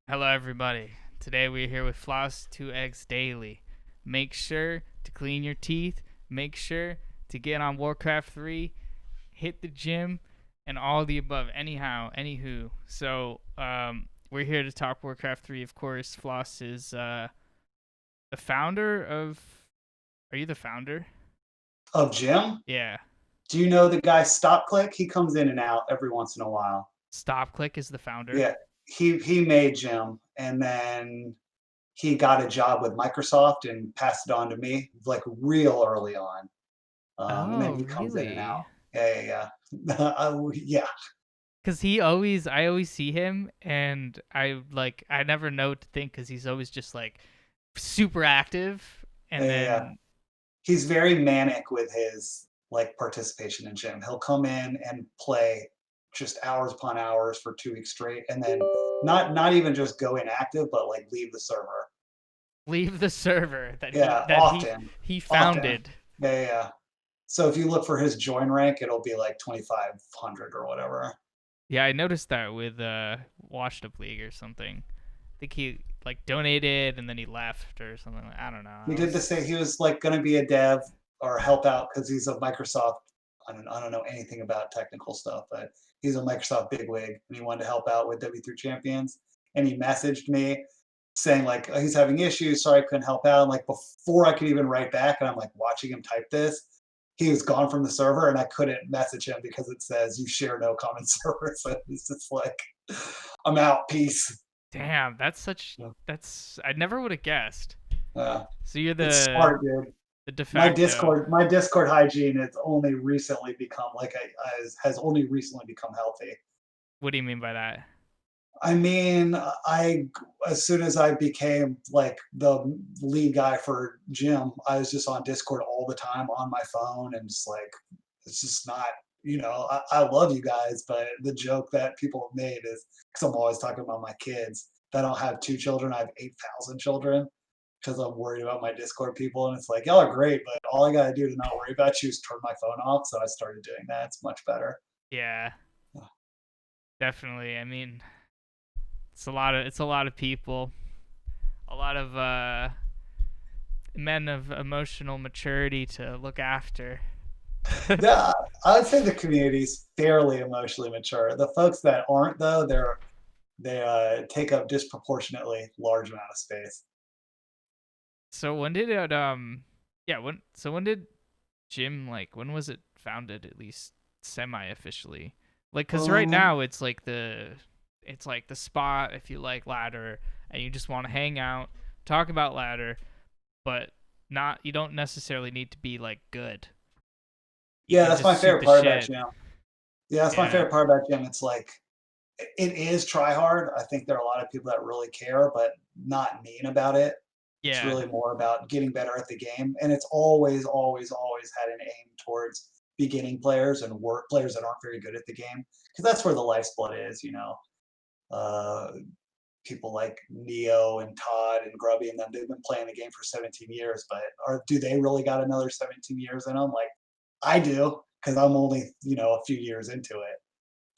Hello, everybody. Today we're here with Floss2xDaily. Make sure to clean your teeth. Make sure to get on Warcraft 3. Hit the gym, and all the above. Anyhow, anywho. We're here to talk Warcraft 3. Of course, Floss is the founder of. Are you the founder? Of Jim? Yeah. Do you know the guy Stop Click? He comes in and out every once in a while. StopClick is the founder. Yeah, he made Jim, and then he got a job with Microsoft and passed it on to me, like real early on. And then Oh, he comes in and really? out. Yeah. Yeah. Cause I always see him, and I never know to think, cause he's always just like super active, and Yeah. then He's very manic with his like participation in gym. He'll come in and play just hours upon hours for 2 weeks straight, and then not even just go inactive, but like leave the server. leave the server that he Yeah, that he often, he often. founded. Yeah. So if you look for his join rank, it'll be like 2,500 or whatever. Yeah, I noticed that with Washed Up League or something. I think he like donated and then he left or something. I don't know. He I did the was say he was like going to be a dev or help out because he's a Microsoft. I don't know anything about technical stuff, but he's a Microsoft bigwig and he wanted to help out with W3 Champions. And he messaged me saying like, oh, he's having issues, sorry I couldn't help out. And like before I could even write back, and I'm like watching him type this, he was gone from the server and I couldn't message him because it says you share no common server. So he's just like, I'm out, peace. damn. That's I never would have guessed. Uh, So you're it's smart, dude. the de My facto. Discord, my Discord hygiene has only recently become has only recently become healthy. What do you mean by that? I mean, I as soon as I became like the lead guy for gym, I was just on Discord all the time on my phone, and just like it's just not. I love you guys, but the joke that people have made is because I'm always talking about my kids. I don't have two children; I have 8,000 children because I'm worried about my Discord people. And it's like, y'all are great, but all I got to do to not worry about you is turn my phone off. So I started doing that. It's much better. Yeah, definitely. I mean, it's a lot of people, a lot of men of emotional maturity to look after. Yeah, I would say the community's fairly emotionally mature. The folks that aren't, though, they take up disproportionately large amount of space. So when did it yeah, when did Jim, like, when was it founded, at least semi officially? Like, cuz right Um, now it's like the spot if you like ladder and you just want to hang out, talk about ladder, but not you don't necessarily need to be like good. You yeah, can that's just my shoot favorite the part about shit. Jim. Yeah, that's my Yeah. favorite part about Jim. It's like it is try hard. I think there are a lot of people that really care, but not mean about it. It's Yeah. really more about getting better at the game, and it's always, always, always had an aim towards beginning players and work players that aren't very good at the game, because that's where the lifeblood is. Uh, People like Neo and Todd and Grubby and them, they've been playing the game for 17 years, but do they really got another 17 years in them? Like I do, because I'm only a few years into it,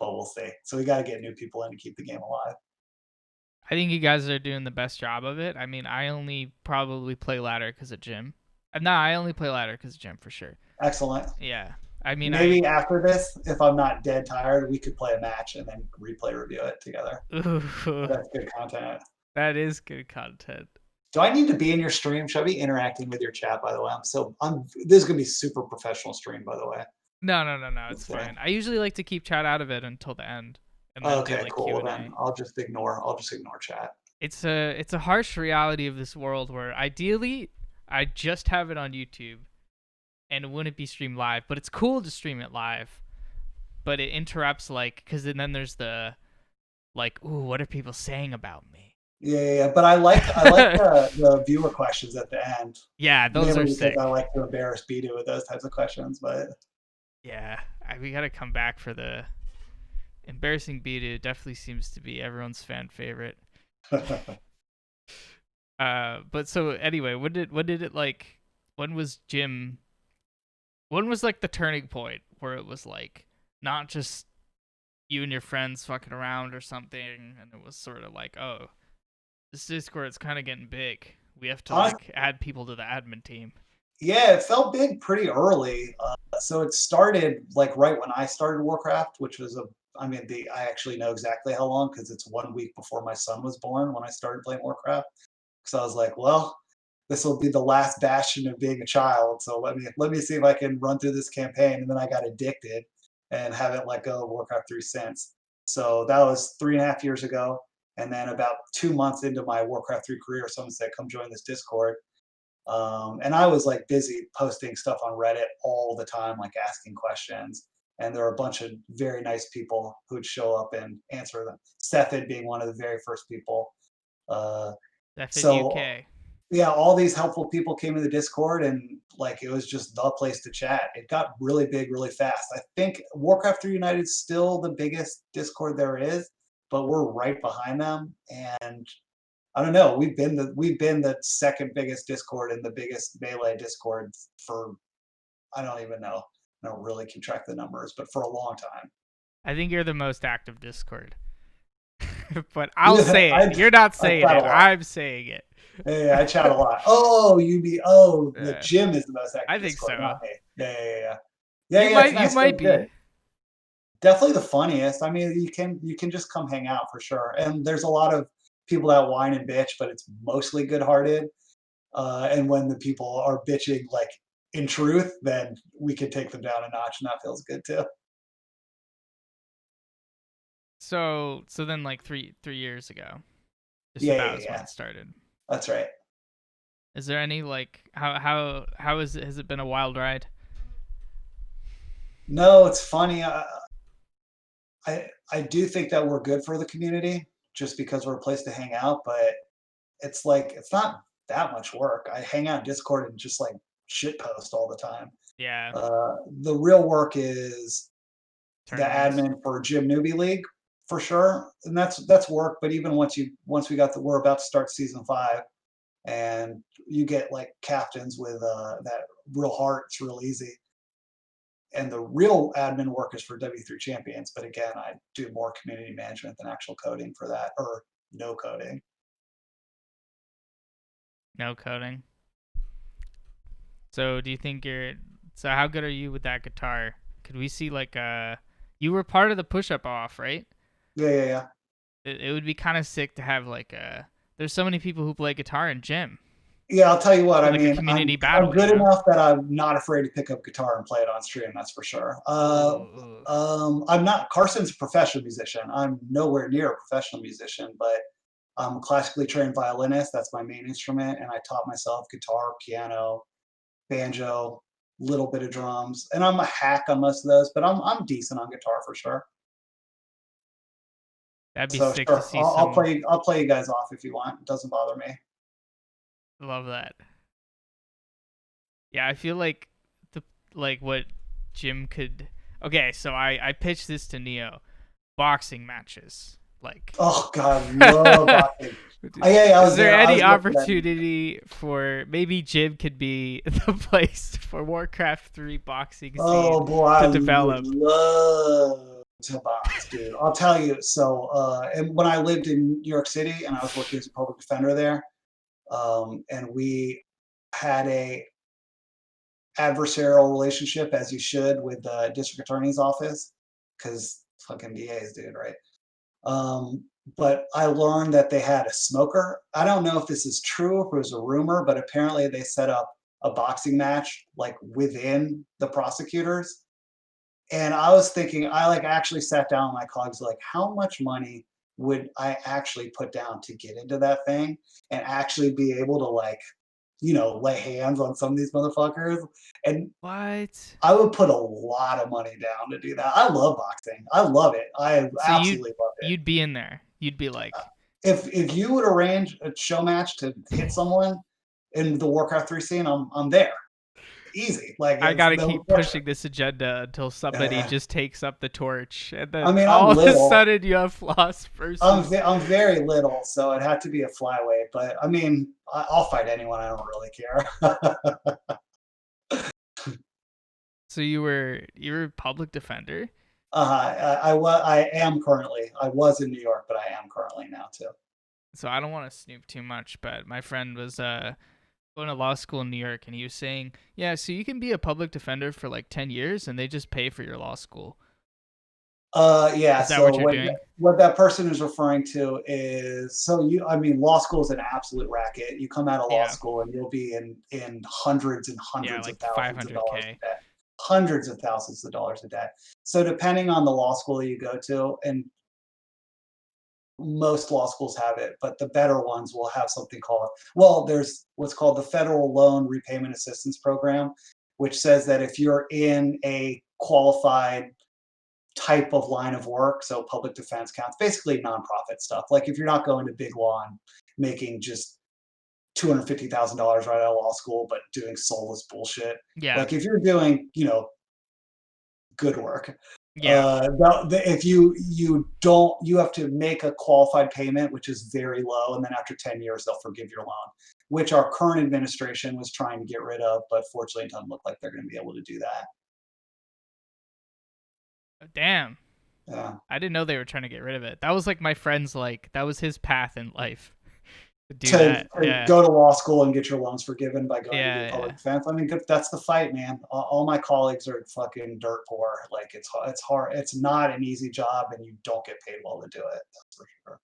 but we'll see. So we got to get new people in to keep the game alive. I think you guys are doing the best job of it. I mean, I only probably play ladder because of Jim. No, I only play ladder because of Jim for sure. Excellent. Yeah. I mean, Maybe after this, if I'm not dead tired, we could play a match and then replay review it together. ooh, That's good content. that is good content. Do I need to be in your stream? Should I be interacting with your chat? By the way, I'm. This is gonna be super professional stream. By the way, No, it's let's see. fine. I usually like to keep chat out of it until the end and then do Okay, like cool. Q Well, and then A. I'll just ignore chat. It's a harsh reality of this world where ideally I just have it on YouTube and it wouldn't be streamed live, but it's cool to stream it live. But it interrupts like because then there's the like, ooh, what are people saying about me? Yeah. But I like the viewer questions at the end, Yeah, those are mainly because sick. I like to embarrass Bidu with those types of questions. But Yeah, we gotta come back for the embarrassing beat. It definitely seems to be everyone's fan favorite. But so anyway, when did it like? When was Jim? When was like the turning point where it was like not just you and your friends fucking around or something, and it was sort of like, oh, This Discord is kind of getting big. We have to Honestly, like add people to the admin team. yeah, it felt big pretty early. So it started like right when I started Warcraft, which was I mean, I actually know exactly how long because it's 1 week before my son was born when I started playing Warcraft. So I was like, well, this will be the last bastion of being a child. So let me see if I can run through this campaign. And then I got addicted and haven't let go of Warcraft 3 since. So that was 3.5 years ago. And then about 2 months into my Warcraft 3 career, someone said, come join this Discord. And I was like busy posting stuff on Reddit all the time, like asking questions. And there were a bunch of very nice people who'd show up and answer them. Sethid being one of the very first people. Uh, F in so UK. yeah, all these helpful people came in the Discord, and like it was just the place to chat. It got really big really fast. I think Warcraft 3 United is still the biggest Discord there is, but we're right behind them. And I don't know, we've been the second biggest Discord and the biggest melee Discord for I don't even know. I don't really keep track of the numbers, but for a long time. I think you're the most active Discord. But I'll Yeah, say it. You're not I saying chat a it. lot. I'm saying it. Yeah, I chat a lot. The Uh, gym is the most active I think Discord, not so. me. Yeah. You Yeah, it's might. You nice. might Feels good. be. Definitely the funniest. I mean, you can just come hang out for sure. And there's a lot of people that whine and bitch, but it's mostly good-hearted. And when the people are bitching like in truth, then we can take them down a notch, and that feels good too. So then like three years ago, just Yeah. about is when Yeah. it started. That's right. Is there any like how is it? Has it been a wild ride? No, it's funny. I do think that we're good for the community just because we're a place to hang out, but it's like it's not that much work. I hang out in Discord and just like shit post all the time. Yeah, The real work is the tournaments. admin for Gym Newbie League for sure, and that's work. But even once we got we're about to start season 5, and you get like captains with that real heart. It's real easy. And the real admin work is for W3 champions. But again, I do more community management than actual coding for that, or no coding. No coding. So do you think you're? So how good are you with that guitar? Could we see like you were part of the push up off, right? Yeah. It would be kind of sick to have like a. There's so many people who play guitar in gym Yeah, I'll tell you what. for I like a mean, community I'm battle, you good know? enough that I'm not afraid to pick up guitar and play it on stream. That's for sure. Ooh. I'm not. Carson's a professional musician. I'm nowhere near a professional musician, but I'm a classically trained violinist. That's my main instrument, and I taught myself guitar, piano, banjo, little bit of drums, and I'm a hack on most of those. But I'm decent on guitar for sure. That'd be So sick to sure, see some. I'll play you guys off if you want. It doesn't bother me. Love that. Yeah, I feel like the like what Jim could. Okay, so I pitched this to Neo. Boxing matches, like. Oh God, love boxing. Oh, yeah, I Is was there there. I any was there for that. opportunity for maybe Jim could be the place for Warcraft 3 boxing scene Oh boy, I to would develop? love to box, dude. I'll tell you. So, and when I lived in New York City and I was working as a public defender there, and we had a adversarial relationship, as you should, with the district attorney's office, because fucking DAs, dude, right? Um, but I learned that they had a smoker. I don't know if this is true, if it was a rumor, but apparently they set up a boxing match like within the prosecutors. And I was thinking, I like actually sat down with my colleagues, like, how much money would I actually put down to get into that thing and actually be able to like, lay hands on some of these motherfuckers? And What? I would put a lot of money down to do that. I love boxing. I love it. I So absolutely love it. you'd be in there. You'd be like, If you would arrange a show match to hit someone in the Warcraft 3 scene, I'm there. Easy. Like I it's gotta no keep pressure. pushing this agenda until somebody Yeah. just takes up the torch, and I then mean, I'm all of a little. sudden you have Floss versus. I'm very little, so it had to be a flyweight. But I mean, I'll fight anyone. I don't really care. So you were a public defender. I am currently. I was in New York, but I am currently now too. So I don't want to snoop too much, but my friend was going to law school in New York, and he was saying, yeah, so you can be a public defender for like 10 years, and they just pay for your law school. Yeah. Is that So what you're what doing? what that person is referring to is I mean, law school is an absolute racket. You come out of law Yeah, school and you'll be in hundreds and yeah, hundreds of like thousands of dollars 500K. a day, hundreds of thousands of dollars a day. So depending on the law school you go to, and most law schools have it, but the better ones will have something called, well, there's what's called the Federal Loan Repayment Assistance Program, which says that if you're in a qualified type of line of work, so public defense counts, basically nonprofit stuff. Like if you're not going to big law and making just $250,000 right out of law school, but doing soulless bullshit. Yeah, Like if you're doing, good work, yeah. if you don't, you have to make a qualified payment, which is very low, and then after 10 years they'll forgive your loan, which our current administration was trying to get rid of, but fortunately it doesn't look like they're going to be able to do that. Damn. Yeah. I didn't know they were trying to get rid of it. That was like my friend's like that was his path in life to do to, that. to Yeah. go to law school and get your loans forgiven by going to do Yeah, public yeah. defense. I mean, that's the fight, man. All my colleagues are fucking dirt poor. Like it's hard. It's not an easy job, and you don't get paid well to do it. That's for sure.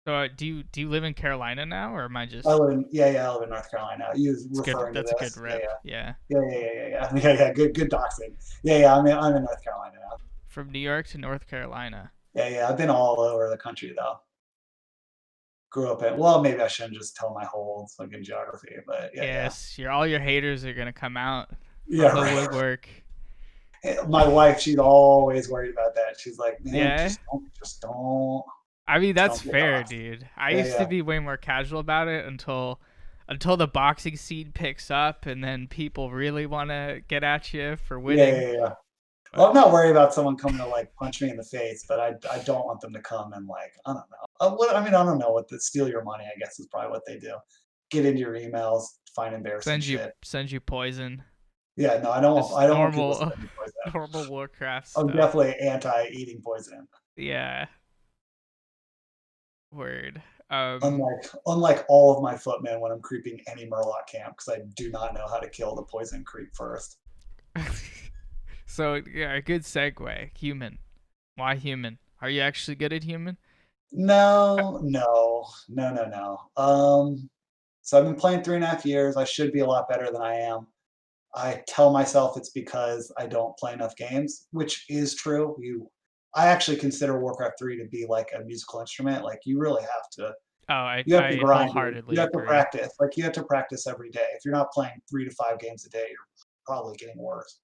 So do you live in Carolina now, or am I I just? live in yeah, I live in North Carolina. You It's good. referring to That's a good this? Yeah, rep. Yeah. yeah. Good doxing. Yeah. I'm in North Carolina now. From New York to North Carolina. Yeah. I've been all over the country though. Grew up in, well, maybe I shouldn't just tell my whole fucking geography, but yeah. Yes, all your haters are gonna come out Yeah, from the right. woodwork. My wife, she's always worried about that. She's like, man, Yeah. just don't, I mean, just that's don't get fair, off. dude. I Yeah, used to yeah, be way more casual about it until the boxing scene picks up and then people really want to get at you for winning. yeah. Well, But I'm not worried about someone coming to like punch me in the face, but I don't want them to come and like, I don't know. I mean, I don't know what the steal your money, I guess is probably what they do. Get into your emails, find embarrassing shit. send you poison. Yeah, no, Just I don't want people normal sending me poison. normal Warcraft I'm stuff. definitely anti eating poison. Yeah. Word. Unlike all of my footmen when I'm creeping any Murloc camp, because I do not know how to kill the poison creep first. So yeah, a good segue. Human. Why human? Are you actually good at human? No. So I've been playing 3.5 years. I should be a lot better than I am. I tell myself it's because I don't play enough games, which is true. I actually consider Warcraft 3 to be like a musical instrument. Like Oh, I you have to I grind you wholeheartedly have to agree. practice. Like you have to practice every day. If you're not playing 3 to 5 games a day, you're probably getting worse.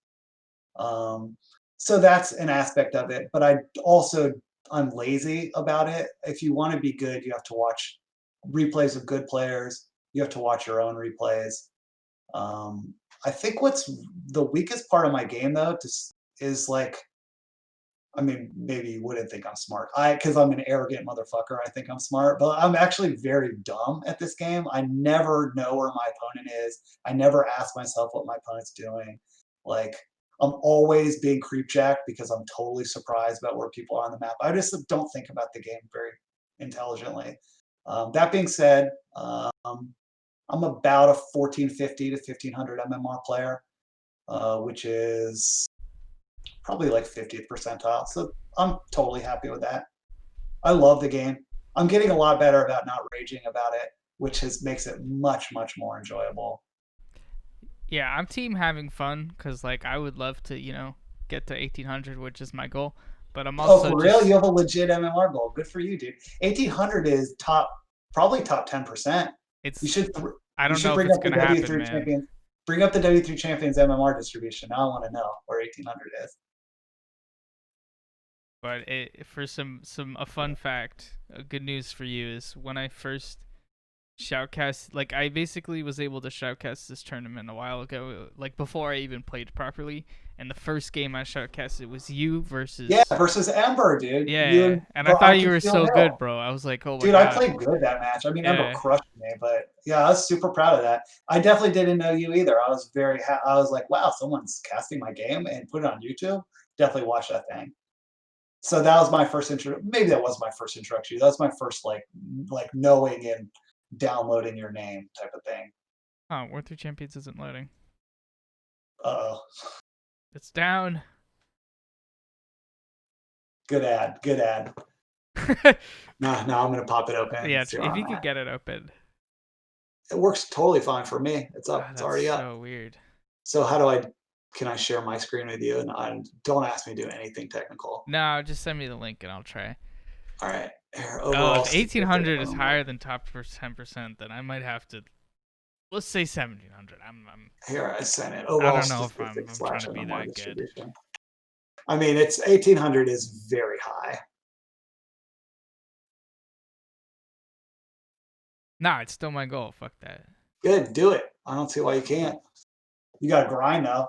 Um, so that's an aspect of it. But I'm lazy about it. If you want to be good, you have to watch replays of good players. You have to watch your own replays. Um, I think what's the weakest part of my game though is like, I mean, maybe you wouldn't think I'm smart. Because I'm an arrogant motherfucker, I think I'm smart, but I'm actually very dumb at this game. I never know where my opponent is. I never ask myself what my opponent's doing. Like, I'm always being creepjacked because I'm totally surprised about where people are on the map. I just don't think about the game very intelligently. That being said, I'm about a 1450 to 1500 MMR player, which is probably like 50th percentile. So I'm totally happy with that. I love the game. I'm getting a lot better about not raging about it, which makes it much more enjoyable. Yeah, I'm team having fun because like I would love to get to 1800, which is my goal. But I'm Oh, also for real? just You have a legit MMR goal. Good for you, dude. 1800 is probably top 10%. You it's should I you don't should know if bring it's up the gonna happen, W3 man. champions. Bring up the W3 champions MMR distribution. Now I want to know where 1800 is. But for some a fun fact, good news for you is when I first shoutcast, like I basically was able to shoutcast this tournament a while ago, like before I even played properly. And the first game I shoutcasted was you Yeah, versus versus Ember, dude. You yeah, and and I bro, thought I you can were feel so good, hell. bro. I was like, oh my Dude, I god, played good that match. I mean, Ember yeah. crushed me, but yeah, I was super proud of that. I definitely didn't know you either. I was I was like, wow, someone's casting my game and put it on YouTube. Definitely watch that thing. So that was my first intro. Maybe that was my first introduction. That was my first like knowing and downloading your name type of thing. Oh, War 3 Champions isn't loading. Uh oh. It's down. Good ad. Good ad. Now I'm gonna pop it open. Yeah, See where if I'm you could at. get it open. It works totally fine for me. It's up. Ah, It's that's already up. so weird. So how do I? Can I share my screen with you? And don't ask me to do anything technical. No, just send me the link and I'll try. All right. Here, Oh, overall if statistic. 1800 is higher than top 10%, then I might have to. Let's say 1700. Here, I sent it. I Overall don't know if statistics I'm trying slash to be MMR that good. distribution. I mean, it's 1800 is very high. Nah, it's still my goal. Fuck that. Good, do it. I don't see why you can't. You got to grind though.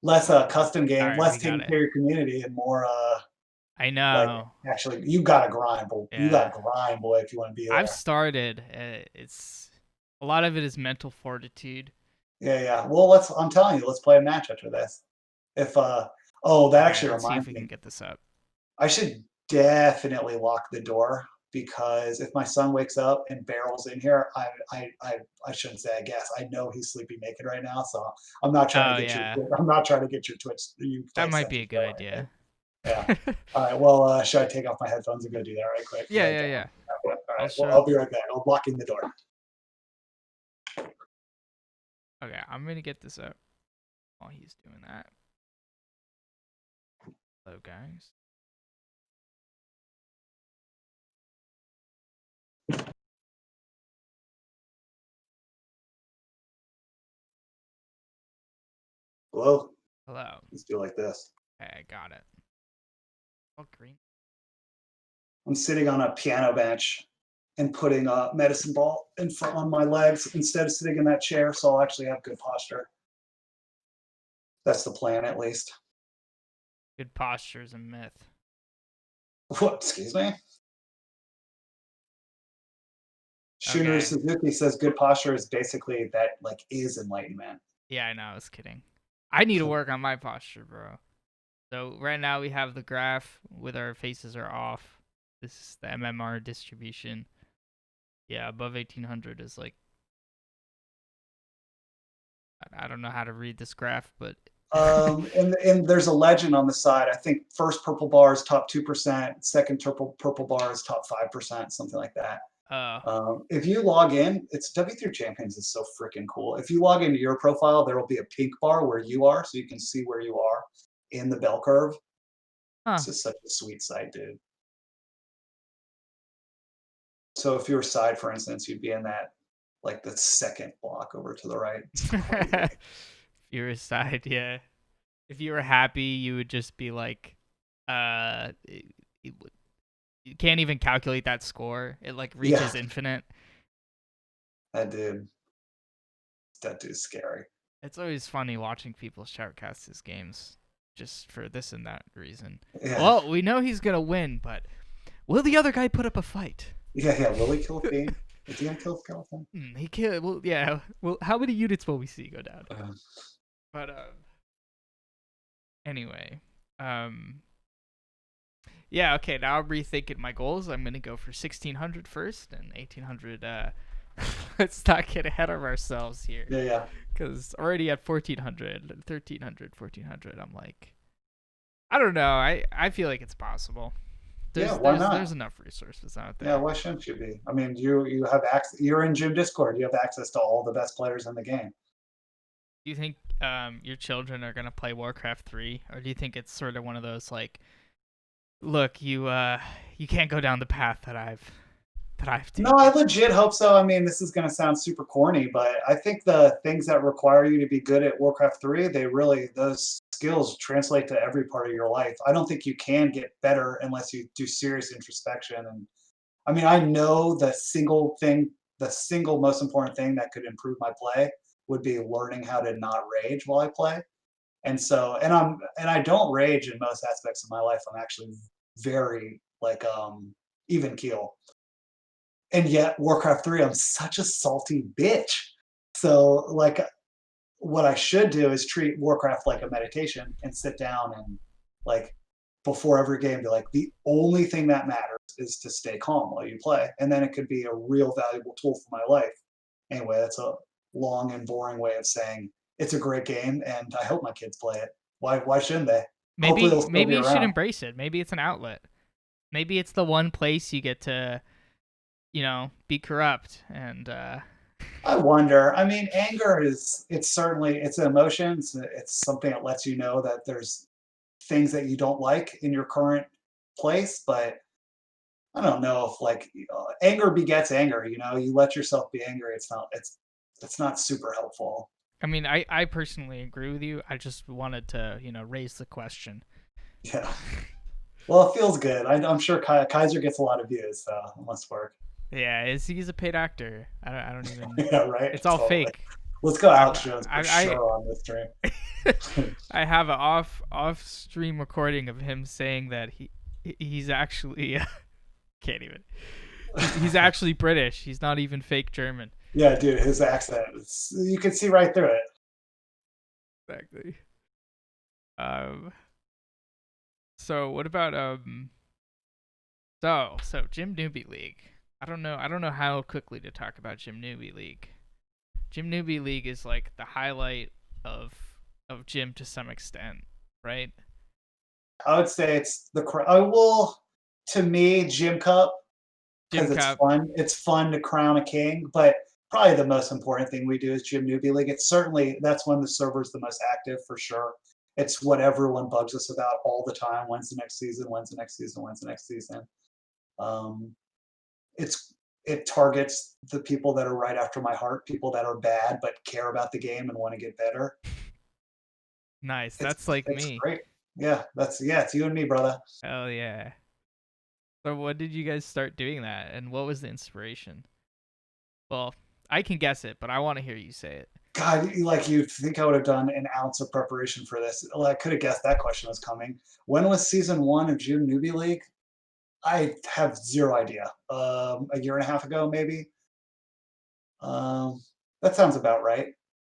Less custom All game, right, less we got taking it. care of your community, and more I like know. actually you got to grind, boy. You got Yeah. to grind, boy, if you want to be there. I've started. It's a lot of it is mental fortitude. Yeah. Well, I'm telling you, let's play a match after this. If oh, that Okay, actually let's see if reminds we me. can get this up. I should definitely lock the door because if my son wakes up and barrels in here, I shouldn't say I guess. I know he's sleepy naked right now, so I'm not trying Oh to get yeah, I'm not trying to get your Twitch you that like might sent be you a good or anything. idea. Yeah. All right. Well, should I take off my headphones and go do that right quick? Yeah. All I'll right. Well, show. I'll be right back. I'm locking the door. Okay, I'm gonna get this up while he's doing that. Hello, guys. Hello. Hello. Let's do it like this. Okay, I got it. Oh, green. I'm sitting on a piano bench and putting a medicine ball in front on my legs instead of sitting in that chair, so I'll actually have good posture. That's the plan, at least. Good posture is a myth. What? Excuse me? Shunuru Okay. Suzuki says good posture is basically that, like, is enlightenment. Yeah, I know. I was kidding. I need to work on my posture, bro. So right now we have the graph with our faces are off. This is the MMR distribution. Yeah, above 1800 is like I don't know how to read this graph, but And there's a legend on the side. I think first purple bar is top 2%, second purple bar is top 5%, something like that. uh If you log in, it's W3 Champions is so freaking cool. If you log into your profile, there will be a pink bar where you are, so you can see where you are in the bell curve. huh. It's just such a sweet sight, dude. So if you were side, for instance, you'd be in that like the second block over to the right. If you were side, yeah. If you were happy, you would just be like, you can't even calculate that score. It like reaches Yeah, infinite. that dude's scary. It's always funny watching people shoutcast his games, just for this and that reason. Yeah, Well, we know he's gonna win, but will the other guy put up a fight? yeah. Will he kill a fiend? Is he gonna kill a skeleton? He killed. Well, yeah. Well, how many units will we see go down? Uh, But anyway, yeah. Okay, now I'm rethinking my goals. I'm gonna go for 1600 first and 1800. Let's not get ahead of ourselves here. yeah. Because already at 1400, 1300, 1400, I'm like, I don't know. I feel like it's possible. Why not? There's enough resources out there. Yeah, why shouldn't you be? I mean, you have access. You're in Gym Discord. You have access to all the best players in the game. Do you think your children are gonna play Warcraft 3, or do you think it's sort of one of those like, look, you can't go down the path that I've taken? No, I legit hope so. I mean, this is going to sound super corny, but I think the things that require you to be good at Warcraft 3, those skills translate to every part of your life. I don't think you can get better unless you do serious introspection. And I mean, I know the single most important thing that could improve my play would be learning how to not rage while I play. And so, and I don't rage in most aspects of my life. I'm actually very like even keel. And yet Warcraft 3, I'm such a salty bitch. So like what I should do is treat Warcraft like a meditation and sit down and like before every game, be like, the only thing that matters is to stay calm while you play. And then it could be a real valuable tool for my life. Anyway, that's a long and boring way of saying it's a great game and I hope my kids play it. Why shouldn't they? Hopefully it'll still Maybe be you should around. embrace it. Maybe it's an outlet. Maybe it's the one place you get to, be corrupt and I wonder. I mean, anger is it's certainly it's an emotion. It's something that lets you know that there's things that you don't like in your current place, but I don't know if like anger begets anger. You let yourself be angry. It's not super helpful. I mean, I personally agree with you. I just wanted to, raise the question. Yeah. Well, it feels good. I'm sure Kaiser gets a lot of views, so it must work. Yeah, he's a paid actor. I don't even. Yeah, right. It's all Totally. fake. Let's go I Alex Jones for I sure on this stream. I have an off stream recording of him saying that he's actually can't even. He's actually British. He's not even fake German. Yeah, dude, his accent. You can see right through it. Exactly. So what about so Gym Newbie League? I don't know how quickly to talk about Gym Newbie League. Gym Newbie League is like the highlight of gym to some extent, right? I would say it's I will to me Gym Cup Gym because it's Cup. fun. It's fun to crown a king, but probably the most important thing we do is Gym Newbie League. It's certainly that's when the server's the most active for sure. It's what everyone bugs us about all the time. When's the next season? When's the next season? When's the next season? Um, it's it targets the people that are right after my heart, people that are bad but care about the game and want to get better. Nice. It's That's like it's me. great. Yeah, it's you and me, brother. Hell yeah. So when did you guys start doing that, and what was the inspiration? Well, I can guess it, but I want to hear you say it. God, like you'd think I would have done an ounce of preparation for this. Like, I could have guessed that question was coming. When was season one of June Newbie League? I have zero idea. A year and a half ago, maybe. Um, that sounds about right.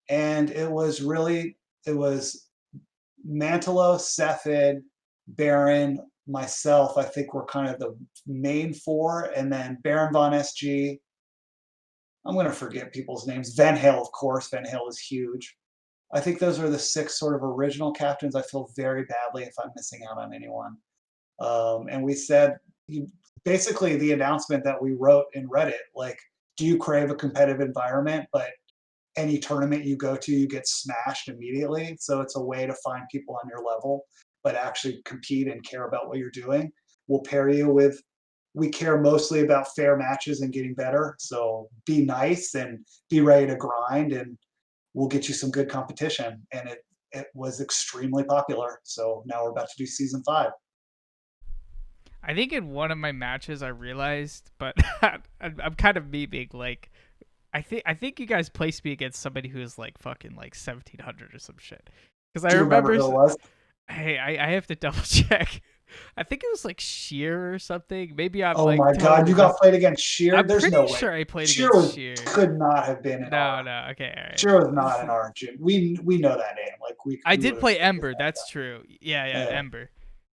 And it was Mantelo, Sefid, Baron, myself. I think we're kind of the main four, and then Baron von SG. I'm going to forget people's names. Van Hale, of course. Van Hale is huge. I think those are the six sort of original captains. I feel very badly if I'm missing out on anyone. And we said, basically, the announcement that we wrote in Reddit, like, do you crave a competitive environment? But any tournament you go to, you get smashed immediately. So it's a way to find people on your level, but actually compete and care about what you're doing. We'll pair you with, we care mostly about fair matches and getting better. So be nice and be ready to grind, and we'll get you some good competition. And it was extremely popular. So now we're about to do season 5. I think in one of my matches I realized, but I'm kind of memeing. Like, I think you guys placed me against somebody who's like fucking like 1700 or some shit. Because I Do you remember remember, who it was? hey, I have to double check. I think it was like Sheer or something. Maybe I'm Oh like my God, totally you got played against Sheer? I'm There's pretty no way. sure I played Sheer against was Sheer. could not have been in our. No, no. Okay, all right. Sheer was not This- in our gym. We know that name. Like I we would did have play figured Ember. that That's true. Yeah, out. yeah, Yeah, Ember.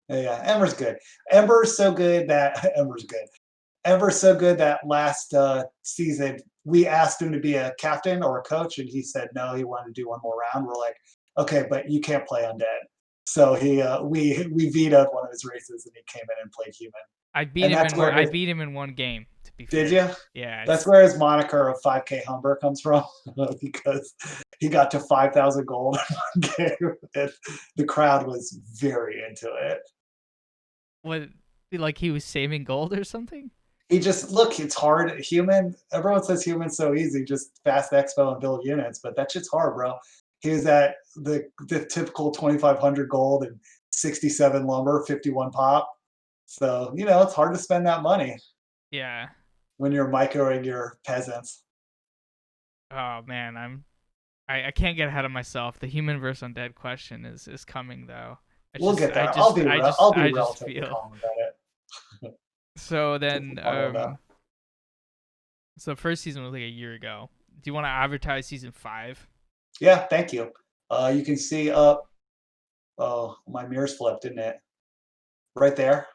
yeah. Ember's good. Ember's so good that Ember's good. Ember's so good that last season we asked him to be a captain or a coach, and he said no. He wanted to do one more round. We're like, okay, but you can't play undead. So we vetoed one of his races, and he came in and played human. I beat And him that's in one. where I his beat him in one game. To be did fair. you? Yeah, That's it's where his moniker of 5K Humber comes from because he got to 5,000 gold in one game. And the crowd was very into it. what like he was saving gold or something. He just look, it's hard. Human, everyone says human's so easy, just fast expo and build units, but that shit's hard, bro. He was at the typical 2,500 gold and 67 lumber, 51 pop. So, it's hard to spend that money Yeah. when you're microing your peasants. Oh man, I can't get ahead of myself. The human versus undead question is coming though. I We'll just get I there. just I just I'll be I just relatively feel calm about it. so Get some then fun with that. so first season was like a year ago. Do you want to advertise season 5? Yeah, thank you. You can see up. Oh, my mirrors flipped, didn't it? right there.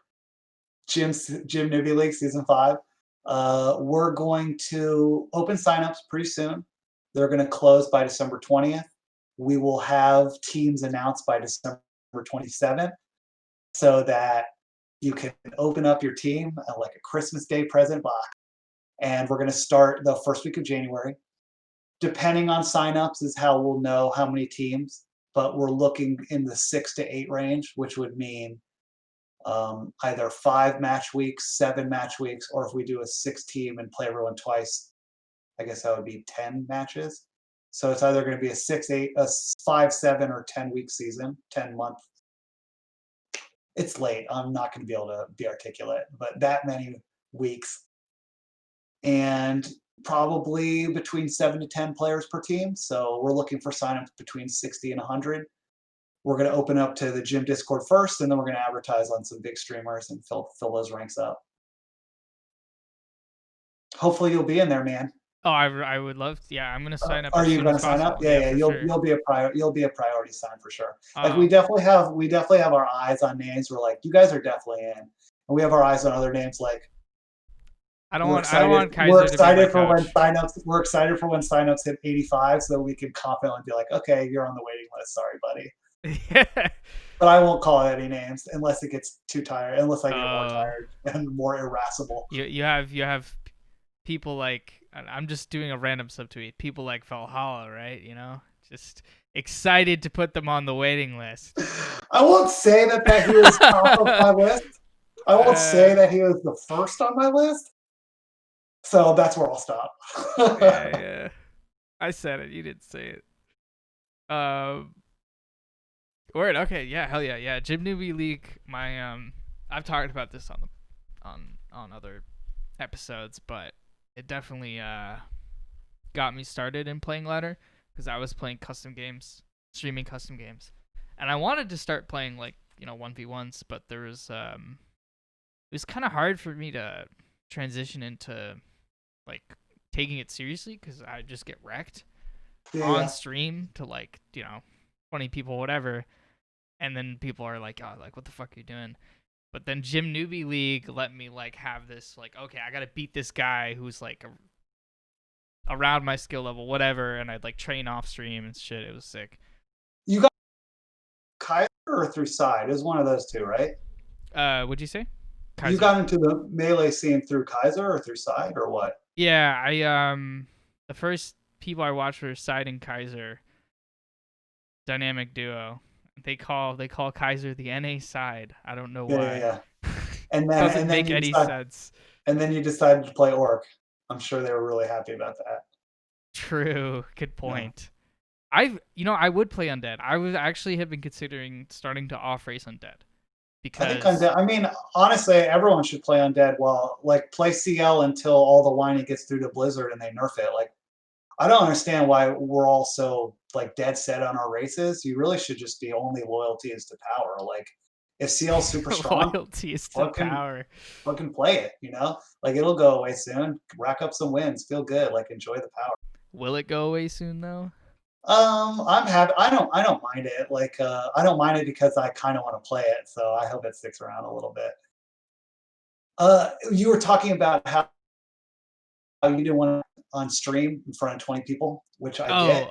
Gym Newbie League Season 5. We're going to open signups pretty soon. They're going to close by December 20th. We will have teams announced by December 27th so that you can open up your team like a Christmas Day present box. And we're going to start the first week of January. Depending on signups is how we'll know how many teams, but we're looking in the 6 to 8 range, which would mean either 5 match weeks, 7 match weeks, or if we do a 6 team and play everyone twice, I guess that would be 10 matches. So it's either going to be a 6, 8, a 5, 7, or 10-week season, 10-month. It's late. I'm not going to be able to be articulate, but that many weeks. And probably between 7 to 10 players per team. So we're looking for signups between 60 and 100. We're going to open up to the gym Discord first, and then we're going to advertise on some big streamers and fill those ranks up. Hopefully you'll be in there, man. Oh, I would love to. Yeah, I'm gonna sign up. Are as you soon going as to sign up? possible. Yeah, for sure. you'll be a priority sign for sure. Like we definitely have our eyes on names. We're like, you guys are definitely in, and we have our eyes on other names. Like I don't want Kaiser to be my coach. We're excited for when signups hit 85, so that we can confidently be like, okay, you're on the waiting list. Sorry, buddy. But I won't call any names unless it gets too tired, unless I get more tired and more irascible. You have people like, I'm just doing a random subtweet. People like Valhalla, right? You know, just excited to put them on the waiting list. I won't say that he was top of my list. I won't say that he was the first on my list. So that's where I'll stop. yeah. I said it. You didn't say it. Word. Okay. Yeah. Hell yeah. Yeah. Gym Newbie League. I've talked about this on other episodes, but it definitely got me started in playing ladder because I was playing custom games, streaming custom games, and I wanted to start playing 1v1s, but there was it was kind of hard for me to transition into like taking it seriously because I just get wrecked on stream to 20 people, whatever. And then people are like, oh, what the fuck are you doing? But then Gym Newbie League let me have this okay, I gotta beat this guy who's around my skill level, whatever, and I'd train off stream and shit. It was sick. You got Kaiser or through side? It was one of those two, right? What'd you say? Kaiser. You got into the melee scene through Kaiser or through side or what? Yeah, I the first people I watched were Side and Kaiser. Dynamic duo. They call Kaiser the NA side. I don't know why. Yeah. And then doesn't make any sense. And then you decided to play Orc. I'm sure they were really happy about that. True. Good point. Yeah. I would play Undead. I would actually have been considering starting to off race Undead. Because I think Undead. I mean, honestly, everyone should play Undead. While play CL until all the whining gets through to Blizzard and they nerf it. I don't understand why we're all so dead set on our races. You really should just be only loyalty is to power. If CL's super strong, loyalty is to power. Fucking play it. It'll go away soon. Rack up some wins. Feel good. Enjoy the power. Will it go away soon though? I'm happy. I don't mind it. I don't mind it because I kind of want to play it. So I hope it sticks around a little bit. You were talking about how you didn't want to on stream in front of 20 people, which I get.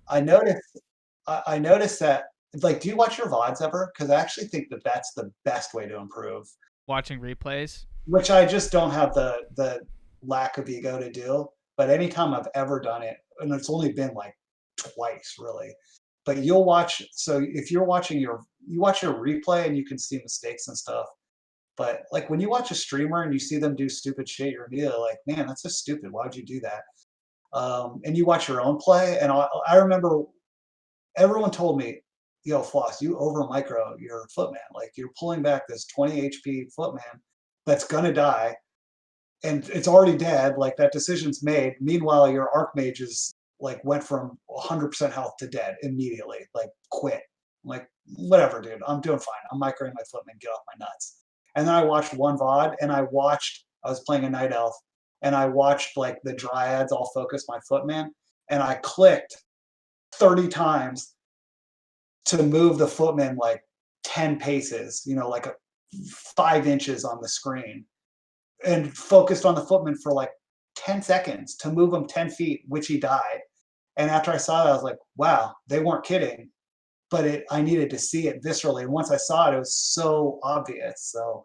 I noticed that. Do you watch your VODs ever? Because I actually think that that's the best way to improve. Watching replays, which I just don't have the lack of ego to do. But anytime I've ever done it, and it's only been twice really. But you'll watch. So if you're watching you watch your replay and you can see mistakes and stuff. But when you watch a streamer and you see them do stupid shit, you're immediately man, that's just stupid. Why would you do that? And you watch your own play, and I remember everyone told me, yo, Floss, you over micro your footman. You're pulling back this 20 HP footman that's gonna die, and it's already dead. That decision's made. Meanwhile, your archmage is went from 100% health to dead immediately. Quit. Whatever, dude. I'm doing fine. I'm microing my footman. Get off my nuts. And then I watched one VOD, and I was playing a night elf, and I watched the dryads all focus my footman, and I clicked 30 times to move the footman 10 paces, 5 inches on the screen and focused on the footman for like 10 seconds to move him 10 feet, which he died. And after I saw that, I was like, wow, they weren't kidding. But I needed to see it viscerally. And once I saw it, it was so obvious. So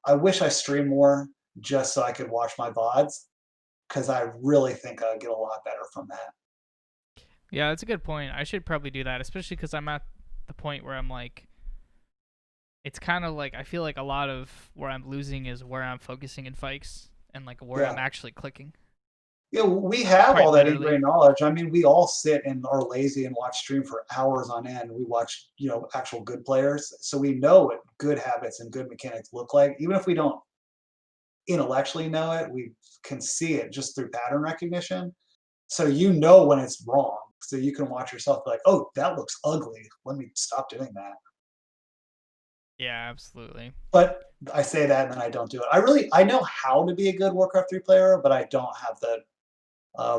I wish I streamed more just so I could watch my VODs because I really think I'd get a lot better from that. Yeah, that's a good point. I should probably do that, especially because I'm at the point where I'm like, it's kind of like I feel like a lot of where I'm losing is where I'm focusing in fights and like where Yeah. I'm actually clicking. Yeah, we have Quite all that literally. ingrained knowledge. I mean, we all sit and are lazy and watch stream for hours on end. We watch, actual good players. So we know what good habits and good mechanics look like. Even if we don't intellectually know it, we can see it just through pattern recognition. So you know when it's wrong. So you can watch yourself be like, oh, that looks ugly. Let me stop doing that. Yeah, absolutely. But I say that and then I don't do it. I know how to be a good Warcraft 3 player, but I don't have the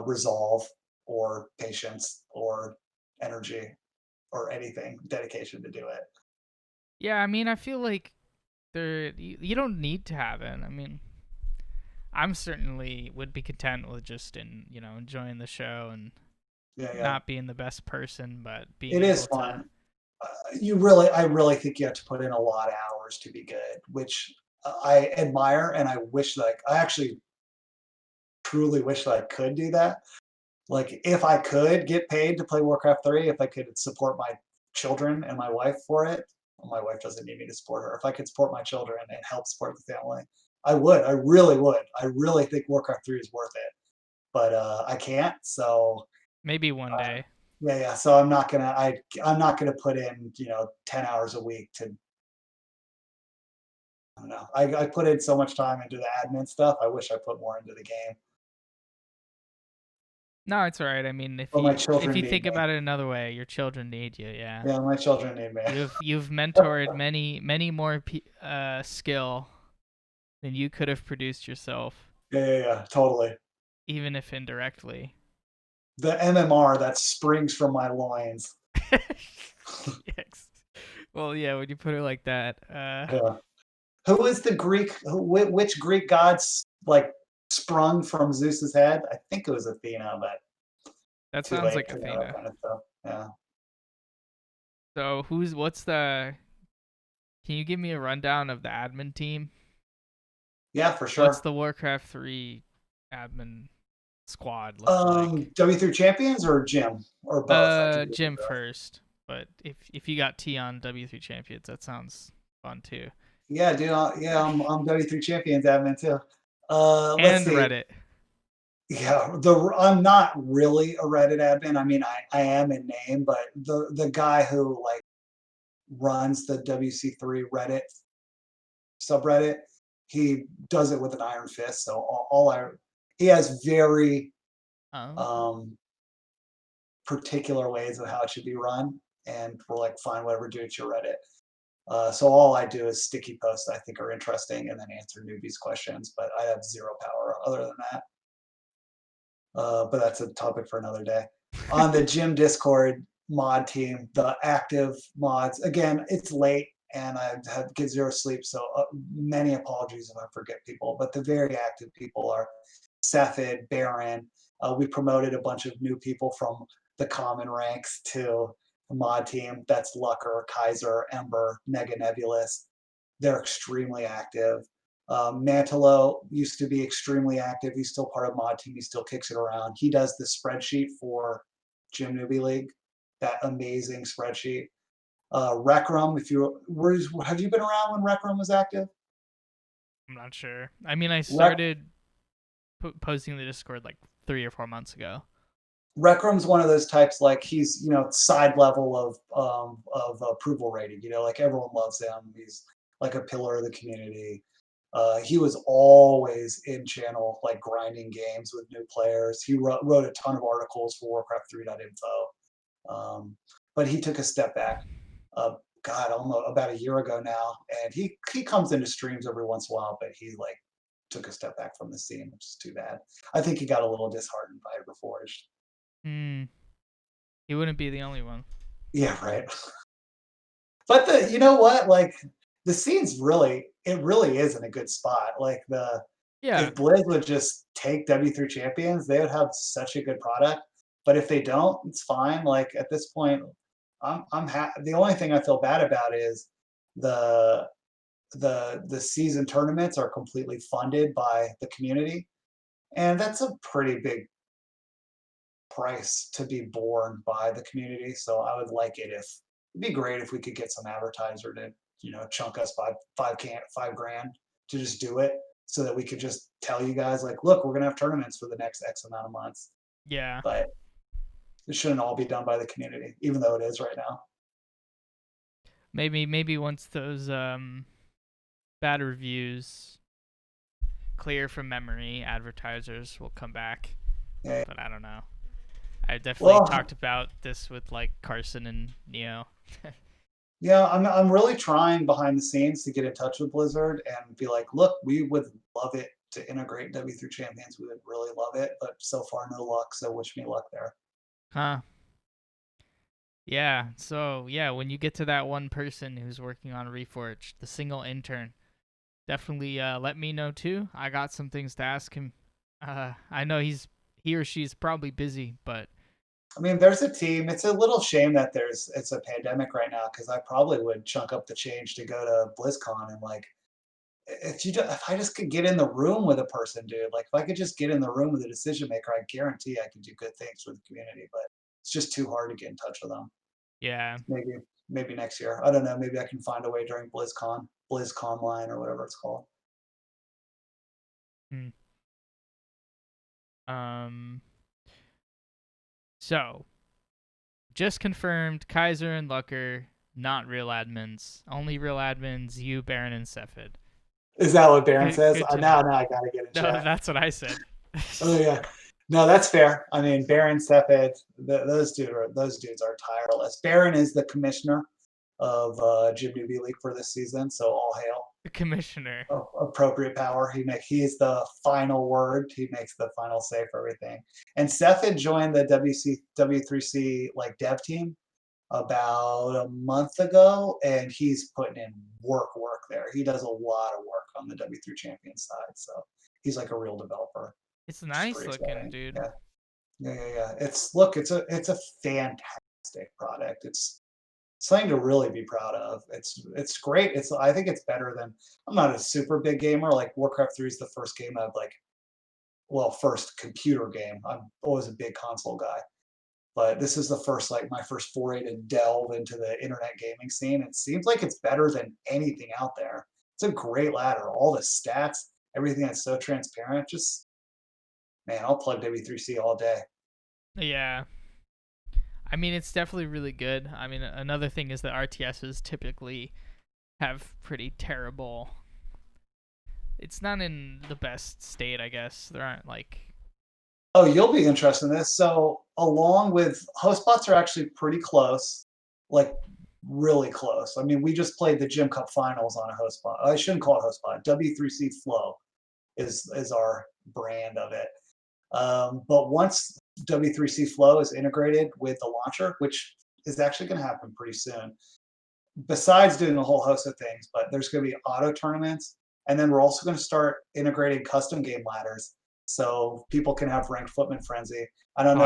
resolve or patience or energy or anything, dedication to do it. Yeah, I mean, I feel like you don't need to have it. I mean, I'm certainly would be content with just enjoying the show and Yeah, yeah. not being the best person, but being It is able to. fun. I really think you have to put in a lot of hours to be good, which I admire, and I wish like I actually truly wish that I could do that. Like if I could get paid to play Warcraft 3, if I could support my children and my wife for it, well, my wife doesn't need me to support her. If I could support my children and help support the family, I would. I really would. I really think Warcraft 3 is worth it, but I can't. So Maybe one uh, day. yeah, yeah. So I'm not gonna put in 10 hours a week to. I don't know. I put in so much time into the admin stuff. I wish I put more into the game, No, it's all right. I mean, if but my you children need think me. about it another way, your children need you. Yeah, Yeah, my children need me. you've mentored many more skill than you could have produced yourself, Yeah, yeah, yeah. Totally. even if indirectly. The MMR that springs from my loins. Yes. Well, yeah, when you put it like that, Yeah. Who is the Greek? Which Greek gods like sprung from Zeus's head? I think it was Athena, but that too sounds late like to know that Athena. kind of stuff. Yeah, So what's the? Can you give me a rundown of the admin team? yeah, for What's sure. the Warcraft 3 admin squad look like? W3 champions or Jim or both? I can do Jim both. first, but if you got T on W3 champions, that sounds fun too. Yeah, dude. Yeah, I'm W3 champions admin too. Let's And see. Reddit. Yeah, I'm not really a Reddit admin. I mean, I am in name, but the guy who like runs the WC3 Reddit subreddit, he does it with an iron fist. So he has very Oh, um, particular ways of how it should be run, and we're like, fine, whatever, do it your Reddit. So all I do is sticky posts I think are interesting, and then answer newbies questions. But I have zero power other than that. But that's a topic for another day. On the gym Discord mod team, the active mods, again, it's late and I have get zero sleep, so many apologies if I forget people. But the very active people are Sethid, Baron. We promoted a bunch of new people from the common ranks to the mod team. That's Lucker, Kaiser, Ember, Mega Nebulous. They're extremely active. Mantelo used to be extremely active. He's still part of mod team. He still kicks it around. He does the spreadsheet for Gym Newbie League, that amazing spreadsheet. Recrum, have you been around when Recrum was active? I'm not sure. I mean, I Rec, started posting the Discord like 3 or 4 months ago. Recrum's one of those types like he's side level of approval rating. Like everyone loves him. He's like a pillar of the community. He was always in channel, like grinding games with new players. He wrote a ton of articles for Warcraft 3.info. But he took a step back, uh, God, almost about a year ago now. And he comes into streams every once in a while, but he like took a step back from the scene, which is too bad. I think he got a little disheartened by Reforged. Hmm. He wouldn't be the only one. Yeah, right. But you know what? Like, the scene's really it really is in a good spot. Like Yeah. if Blizz would just take W3 champions, they would have such a good product. But if they don't, it's fine. Like at this point, the only thing I feel bad about is the the season tournaments are completely funded by the community, and that's a pretty big price to be borne by the community. So I would like it if it'd be great if we could get some advertiser to chunk us five grand to just do it so that we could just tell you guys like, look, we're gonna have tournaments for the next X amount of months. Yeah. But it shouldn't all be done by the community, even though it is right now. Maybe once those bad reviews clear from memory, advertisers will come back. Yeah. But I don't know. I definitely Well, talked about this with like Carson and Neo. yeah, I'm really trying behind the scenes to get in touch with Blizzard and be like, look, we would love it to integrate W3 Champions. We would really love it, but so far no luck. So wish me luck there. Huh. Yeah. So yeah, when you get to that one person who's working on Reforged, the single intern, definitely let me know too. I got some things to ask him. I know he or she's probably busy, but I mean, there's a team. It's a little shame that it's a pandemic right now because I probably would chunk up the change to go to BlizzCon and like if I just could get in the room with a person, dude. Like if I could just get in the room with a decision maker, I guarantee I could do good things for the community. But it's just too hard to get in touch with them. yeah. Maybe next year. I don't know. Maybe I can find a way during BlizzCon line or whatever it's called. Hmm. Um. So just confirmed, Kaiser and Lucker not real admins. Only real admins, you, Baron, and Cephid. Is that what Baron Good, says? good to Now, know. now I gotta get in No, chat. that's what I said. Oh yeah. No, that's fair. I mean, Baron, Sepid, those dudes are tireless. Baron is the commissioner of Gym Newbie League for this season, so all hail. The commissioner. Appropriate power. He's the final word. He makes the final say for everything. And Sepid joined the W3C like dev team about a month ago, and he's putting in work there. He does a lot of work on the W3 champion side, so he's like a real developer, It's which is nice pretty looking, exciting. dude. Yeah. It's a fantastic product. It's something to really be proud of. It's great. I think it's better than I'm not a super big gamer. Like Warcraft 3 is the first game I've like first computer game. I'm always a big console guy. But this is the first like my first foray to delve into the internet gaming scene. It seems like it's better than anything out there. It's a great ladder. All the stats, everything that's so transparent. Just man, I'll plug W3C all day. Yeah. I mean, it's definitely really good. I mean, another thing is that RTSs typically have pretty terrible. It's not in the best state, I guess. There aren't like. Oh, you'll be interested in this. So, along with HostBots are actually pretty close, like really close. I mean, we just played the Gym Cup Finals on a HostBot. I shouldn't call it HostBot. W3C Flow is our brand of it. But once W3C Flow is integrated with the launcher, which is actually going to happen pretty soon, besides doing a whole host of things, but there's going to be auto tournaments. And then we're also going to start integrating custom game ladders so people can have ranked Footman Frenzy. Poggers. I don't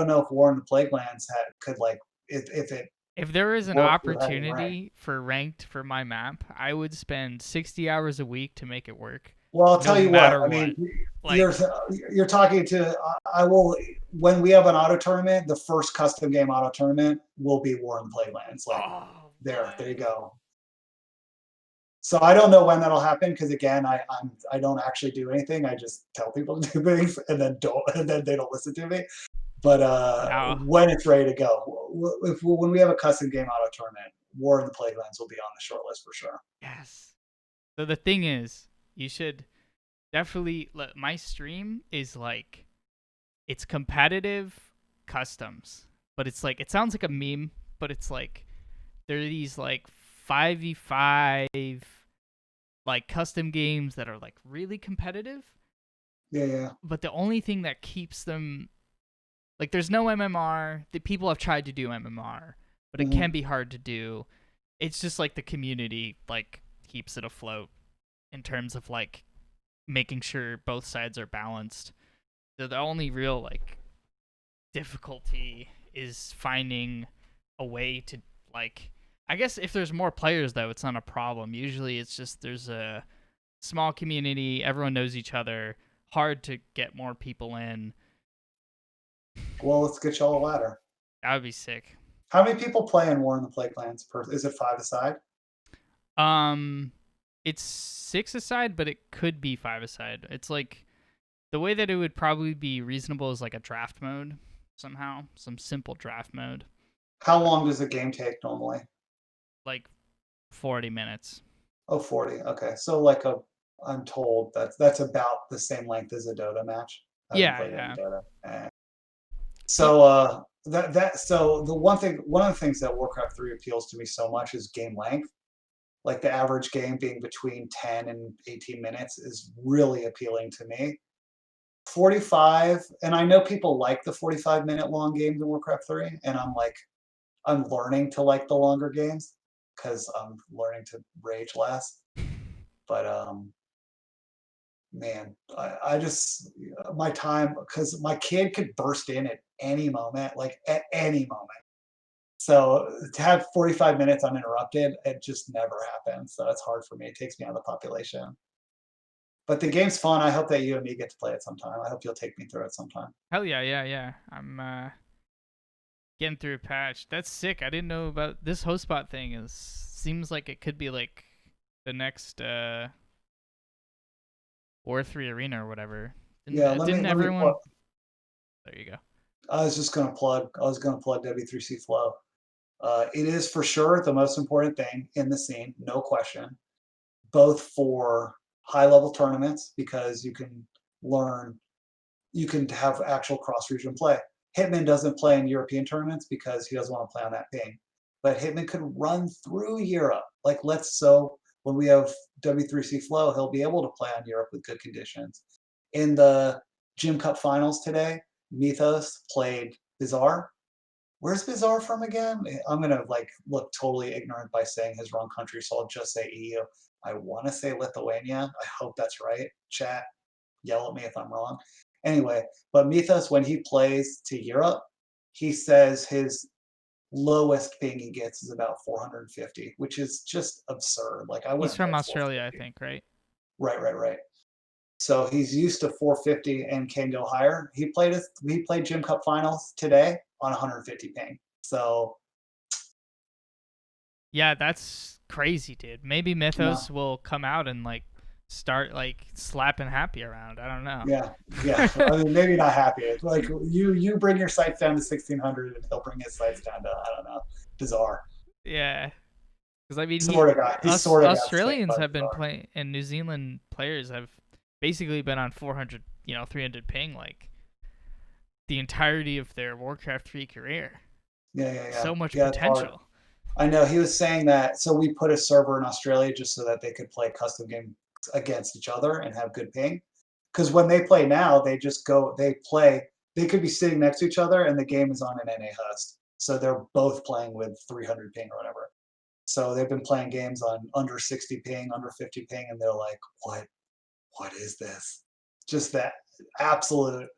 know if War in the Plaguelands could like if it If there is an worked with having ranked. opportunity for ranked for my map, I would spend 60 hours a week to make it work. Well, I'll No tell you what. matter I what. mean, you're Like, you're talking to. I will when we have an auto tournament. The first custom game auto tournament will be War in the Plaguelands. Like oh, there you what? go. So I don't know when that'll happen because again, I don't actually do anything. I just tell people to do things and then they don't listen to me. But Wow. when it's ready to go, when we have a custom game auto tournament, War in the Plaguelands will be on the short list for sure. Yes. So the thing is, you should definitely. My stream is like, it's competitive customs, but it's like, it sounds like a meme, but it's like, there are these like 5v5 like custom games that are like really competitive, Yeah. but the only thing that keeps them like, there's no MMR. The people have tried to do MMR, but it Mhm. can be hard to do. it's just like the community like keeps it afloat in terms of like making sure both sides are balanced. So the only real like difficulty is finding a way to like, I guess if there's more players though, it's not a problem. Usually it's just there's a small community, everyone knows each other, hard to get more people in. Well, let's get y'all a ladder. That would be sick. How many people play in War in the Plague Lands? Is it 5 aside? Um it's 6 aside, but it could be 5 aside. It's like the way that it would probably be reasonable is like a draft mode somehow, some simple draft mode, How long does a game take normally? like 40 minutes. Oh, 40. Okay. So like I'm told that's about the same length as a Dota match. I haven't Yeah, played any yeah. Dota. Yep. So so one of the things that Warcraft 3 appeals to me so much is game length. Like the average game being between 10 and 18 minutes is really appealing to me. 45, and I know people like the 45-minute long games in Warcraft 3, and I'm learning to like the longer games because I'm learning to rage less. But man, I just my time, because my kid could burst in at any moment, like at any moment. So to have 45 minutes uninterrupted, it just never happens. So it's hard for me. It takes me out of the population. But the game's fun. I hope that you and me get to play it sometime. I hope you'll take me through it sometime. Hell yeah, yeah, yeah. I'm getting through a patch. That's sick. I didn't know about this hotspot thing. Is seems like it could be like the next War 3 arena or whatever. Didn't Yeah, didn't let me everyone? plug. There you go. I was just gonna plug. I was gonna plug W3C Flow. It is for sure the most important thing in the scene, no question. Both for high level tournaments because learn, you can have actual cross region play. Hitman doesn't play in European tournaments because he doesn't want to play on that ping. But Hitman could run through Europe. Like when we have W3C Flow, he'll be able to play on Europe with good conditions. In the Gym Cup finals today, Mythos played Bizarre. Where's Bizarre from again? I'm gonna like look totally ignorant by saying his wrong country, so I'll just say EU. I want to say Lithuania. I hope that's right. Chat, yell at me if I'm wrong. Anyway, but Mythos, when he plays to Europe, he says his lowest ping he gets is about 450, which is just absurd. Like I He's wouldn't from play Australia, I 450. think, right? Right. So he's used to 450 and can go higher. He played Gym Cup finals today on 150 ping. So Yeah, that's crazy, dude. Maybe no, Mythos will come out and like start like slapping Happy around. I don't know. yeah. I mean, maybe not happy. It's like you bring your sights down to 1600, and he'll bring his sights down to I don't know, Bizarre. Yeah, because I mean, Sort of got he us sort of got spanked Australians by have been Bizarre. playing, and New Zealand players have basically been on 400, 300 ping like the entirety of their Warcraft 3 career. So much Yeah, it's hard. potential. I know he was saying that. So we put a server in Australia just so that they could play custom games against each other and have good ping. Because when they play now, they just go, they play, they could be sitting next to each other and the game is on an NA host. So they're both playing with 300 ping or whatever. So they've been playing games on under 60 ping, under 50 ping, and they're like, what is this? Just that absolute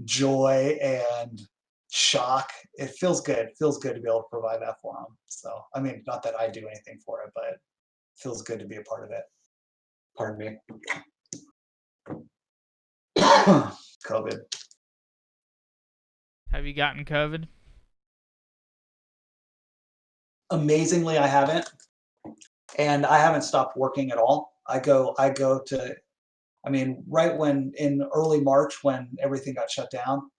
joy and shock. It feels good. It feels good to be able to provide that for them. So, I mean, not that I do anything for it, but it feels good to be a part of it. Pardon me. COVID. Have you gotten COVID? Amazingly, I haven't, and I haven't stopped working at all. I go to. I mean, right when in early March when everything got shut down,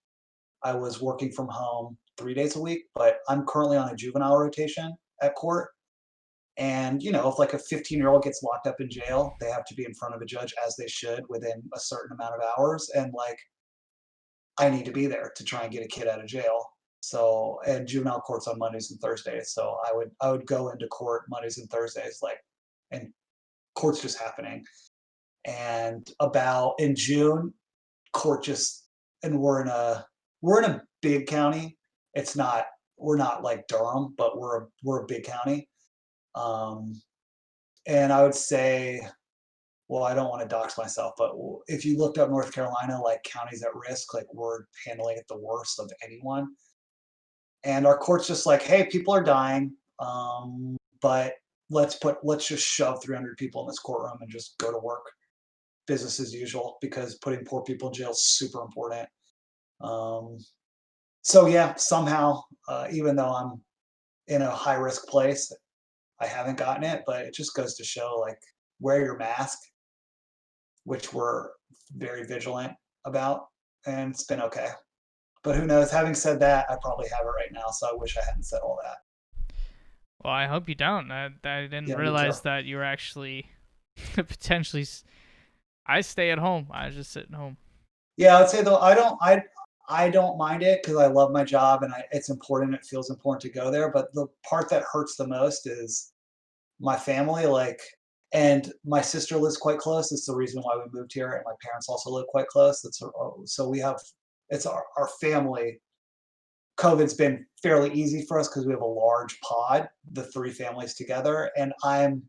I was working from home 3 days a week. But I'm currently on a juvenile rotation at court. And if like a 15-year-old gets locked up in jail, they have to be in front of a judge as they should within a certain amount of hours. And like I need to be there to try and get a kid out of jail. So and juvenile courts on Mondays and Thursdays. So I would go into court Mondays and Thursdays, like, and court's just happening. And about in June, court just and we're in a big county. It's not we're not like Durham, but we're a big county. Um, and I would say, well, I don't want to dox myself, but if you looked up North Carolina, like counties at risk, like we're handling it the worst of anyone. And our court's just like, hey, people are dying, but let's just shove 300 people in this courtroom and just go to work, business as usual, because putting poor people in jail is super important. Um, so yeah, somehow, even though I'm in a high risk place, I haven't gotten it, but it just goes to show like wear your mask, which we're very vigilant about, and it's been okay. But who knows? Having said that, I probably have it right now, so I wish I hadn't said all that. Well, I hope you don't. I didn't Yeah, me too. realize that you were actually potentially. I stay at home. I just sit at home. Yeah, I'd say though I don't mind it because I love my job and it's important. It feels important to go there. But the part that hurts the most is my family. Like, and my sister lives quite close. That's the reason why we moved here, and my parents also live quite close. So we have it's our family. COVID's been fairly easy for us because we have a large pod, the three families together, and I'm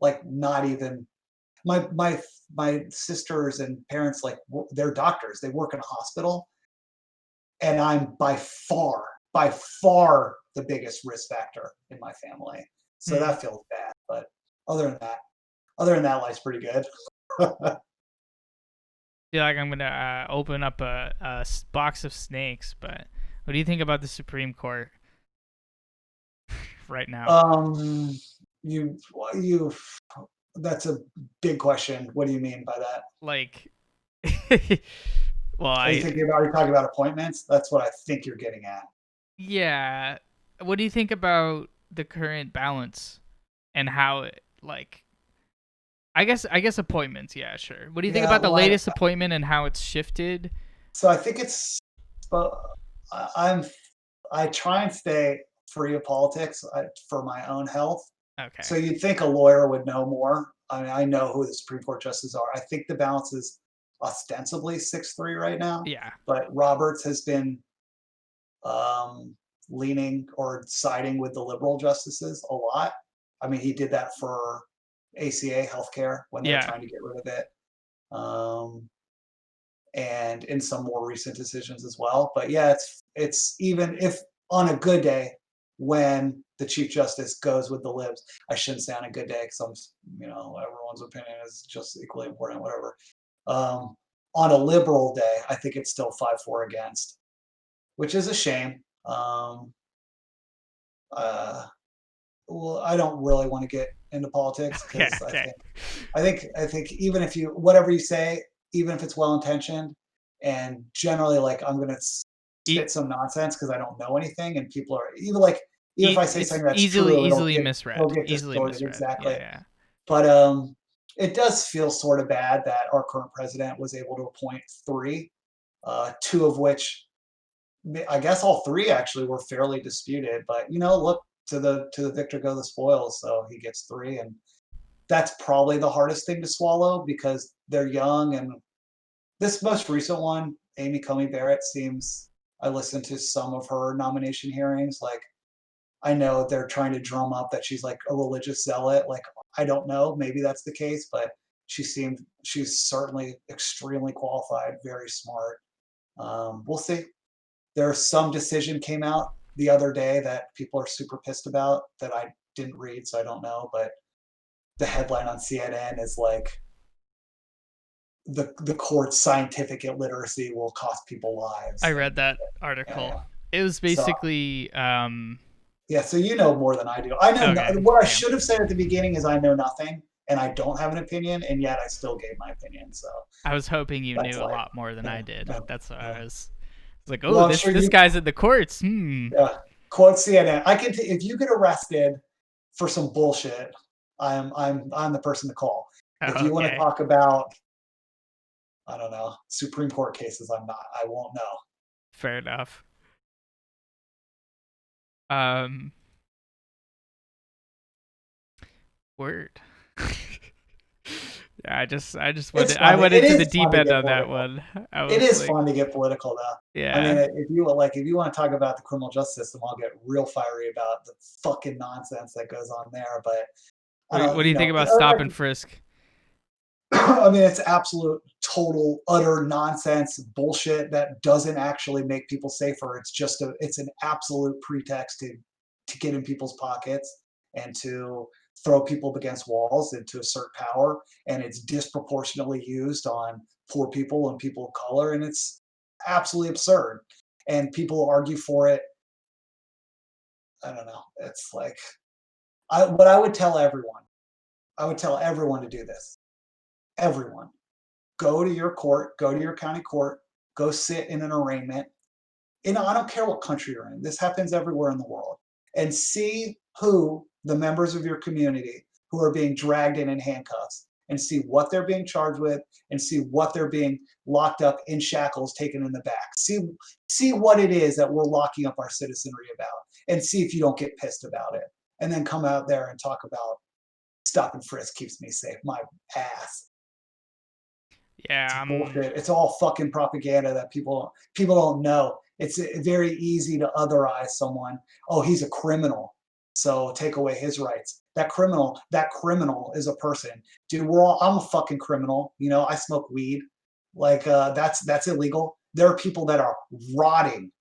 like not even my sisters and parents like they're doctors. They work in a hospital, and I'm by far the biggest risk factor in my family. So Hmm. that feels bad. But other than that, other than that, life's pretty good. Feel like I'm gonna open up a box of snakes. But what do you think about the Supreme Court right now? um, you that's a big question. What do you mean by that? Like, well, Are you talking about appointments? That's what I think you're getting at. yeah. What do you think about the current balance and how like I guess appointments, yeah, sure. What do you think Yeah, about the well, latest appointment and how it's shifted? so I think it's, but I'm I try and stay free of politics for my own health. Okay. So you'd think a lawyer would know more. I mean, I know who the Supreme Court justices are. I think the balance is ostensibly 6-3 right now, Yeah. but Roberts has been um, leaning or siding with the liberal justices a lot. I mean, he did that for ACA healthcare when they were Yeah. trying to get rid of it. Um, and in some more recent decisions as well. But yeah, it's even if on a good day when the chief justice goes with the libs. I shouldn't say on a good day because everyone's opinion is just equally important. Whatever. Um, on a liberal day, I think it's still 5-4 against, which is a shame. Uh, well, I don't really want to get into politics Okay. because Okay. I think even if you whatever you say, even if it's well intentioned, and generally like I'm gonna E- spit some nonsense because I don't know anything, and people are even if I say it's something that's easily true, easily it'll misread. get Easily distorted misread. Yeah. exactly. Yeah. But it does feel sort of bad that our current president was able to appoint three, two of which I guess all three actually were fairly disputed. But look, to the victor go the spoils. So he gets three, and that's probably the hardest thing to swallow because they're young. And this most recent one, Amy Coney Barrett, seems, I listened to some of her nomination hearings. Like, I know they're trying to drum up that she's like a religious zealot. Like, I don't know, maybe that's the case, but she's certainly extremely qualified, very smart. We'll see. There's some decision came out the other day that people are super pissed about that I didn't read, so I don't know. But the headline on CNN is like the court's scientific illiteracy will cost people I lives. And read that yeah, article. yeah. It was So basically yeah, so you know more than I do. I know okay. what I Damn. should have said at the beginning is I know nothing and I don't have an opinion, and yet I still gave my opinion. So I was hoping you that's knew a like, lot more than yeah, I did. yeah, That's why yeah. I was like, oh, Well, I'm this sure this you guy's in the courts. Hmm. quote CNN. If you get arrested for some bullshit, I'm the person to call. If you want to Okay. talk about, I don't know, Supreme Court cases, I'm not. I won't know. Fair enough. Um. Word. I just It's I fun. went It into the is deep fun to end get on that political. one. I It was is like, fun to get political, though. I mean, yeah. if you want to talk about the criminal justice system, I'll get real fiery about the fucking nonsense that goes on there. But I What don't, do you you think know, about stop and frisk? I mean, it's absolute, total, utter nonsense bullshit that doesn't actually make people safer. It's an absolute pretext to get in people's pockets and to throw people up against walls and to assert power. And it's disproportionately used on poor people and people of color, and it's absolutely absurd. And people argue for it. I don't know. It's like what I would tell everyone. I would tell everyone to do this. Everyone go to your court, go to your county court, go sit in an arraignment. I don't care what country you're in. This happens everywhere in the world. And see who the members of your community who are being dragged in handcuffs and see what they're being charged with and see what they're being locked up in shackles taken in the back. See what it is that we're locking up our citizenry about and see if you don't get pissed about it. And then come out there and talk about stop and frisk keeps me safe. My ass. Yeah, Bullshit. It's all fucking propaganda that people don't know. It's very easy to otherize someone. Oh, he's a criminal, so take away his rights. That criminal is a person, dude. I'm a fucking criminal. You know, I smoke weed. Like that's illegal. There are people that are rotting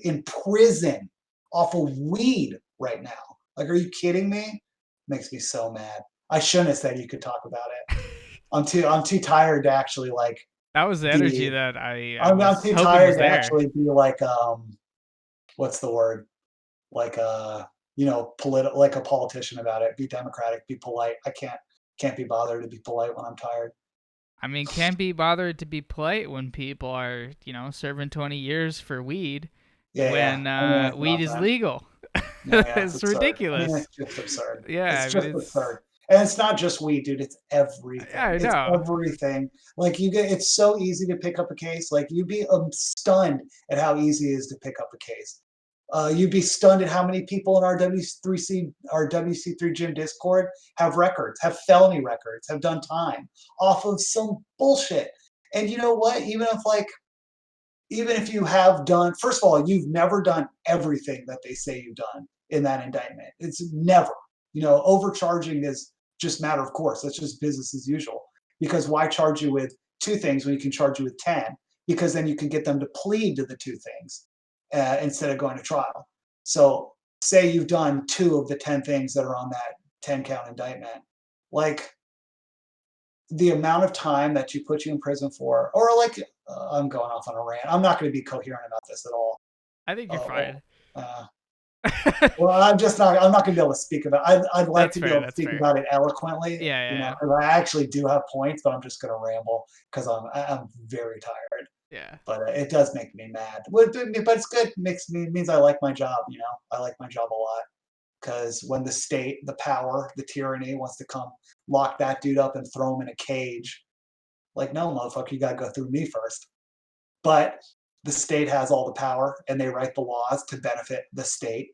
in prison off of weed right now. Like, are you kidding me? Makes me so mad. I shouldn't have said you could talk about it. I'm too tired to actually like that was the energy be. that I I'm was too hoping was tired to there. actually be like what's the word, like political, like a politician about it. Be democratic, be polite. I can't be bothered to be polite when I'm tired. I mean, can't be bothered to be polite when people are, serving 20 years for weed Yeah. when I mean, it's weed is nothing. legal. Yeah, it's it's absurd. I mean, ridiculous. it's just absurd. Yeah, It's I mean, just absurd. And it's not just weed, dude. It's yeah, everything. I It's know. everything. Like it's so easy to pick up a case. Like you'd be stunned at how easy it is to pick up a case. You'd be stunned at how many people in our WC3 gym Discord have records, have felony records, have done time off of some bullshit. And you know what? Even if you have done, first of all, you've never done everything that they say you've done in that indictment. It's never. Overcharging is just matter of course. That's just business as usual. Because why charge you with two things when you can charge you with 10? Because then you can get them to plead to the two things instead of going to trial. So, say you've done two of the 10 things that are on that 10 count indictment. Like, the amount of time that you put you in prison for, or like, I'm going off on a rant. I'm not going to be coherent about this at all. I think you're Well, fine. well, I'm just not. I'm not going to be able to speak about. I'd like That's to be fair. able to That's speak fair. about it eloquently, Yeah, yeah, because I actually do have points, but I'm just going to ramble because I'm very tired. yeah. But it does make me mad. But it's good. Means I like my job. I like my job a lot. Because when the state, the power, the tyranny wants to come lock that dude up and throw him in a cage, like, no, motherfucker, you got to go through me first. But the state has all the power and they write the laws to benefit the state.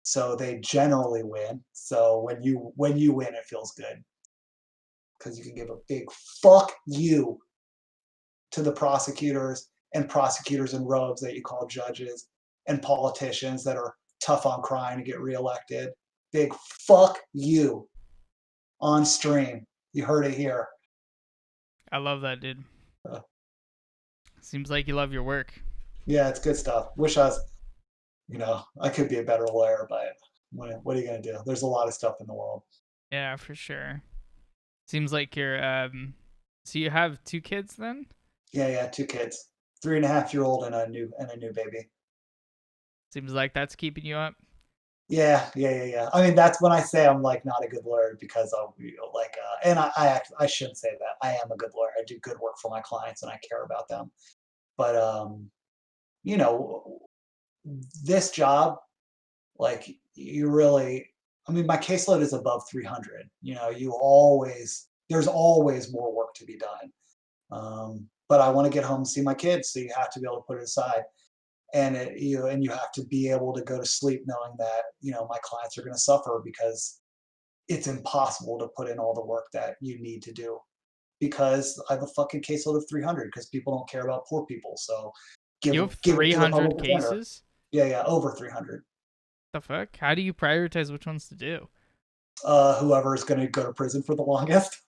So they generally win. So when you win, it feels good because you can give a big fuck you to the prosecutors in robes that you call judges and politicians that are tough on crime to get reelected. Big fuck you on stream. You heard it here. I love that, dude. Uh, Seems like you love your work. yeah, it's good stuff. Wish I was, I could be a better lawyer, but what are you going to do? There's a lot of stuff in the world. Yeah, for sure. Seems like you're so you have two kids then? Yeah, two kids, 3.5-year-old and a new baby. Seems like that's keeping you up. Yeah. I mean, that's when I say I'm like not a good lawyer because I'll be like, and I shouldn't say that. I am a good lawyer. I do good work for my clients and I care about them. But you know, this job, like you really, I mean, my caseload is above 300. There's always more work to be done. But I want to get home and see my kids, so you have to be able to put it aside. And you have to be able to go to sleep knowing that my clients are going to suffer because it's impossible to put in all the work that you need to do because I have a fucking caseload of 300 because people don't care about poor people. So give You have give it to the 300 public defender. cases? Yeah, over 300. The fuck? How do you prioritize which ones to do? Whoever is going to go to prison for the longest,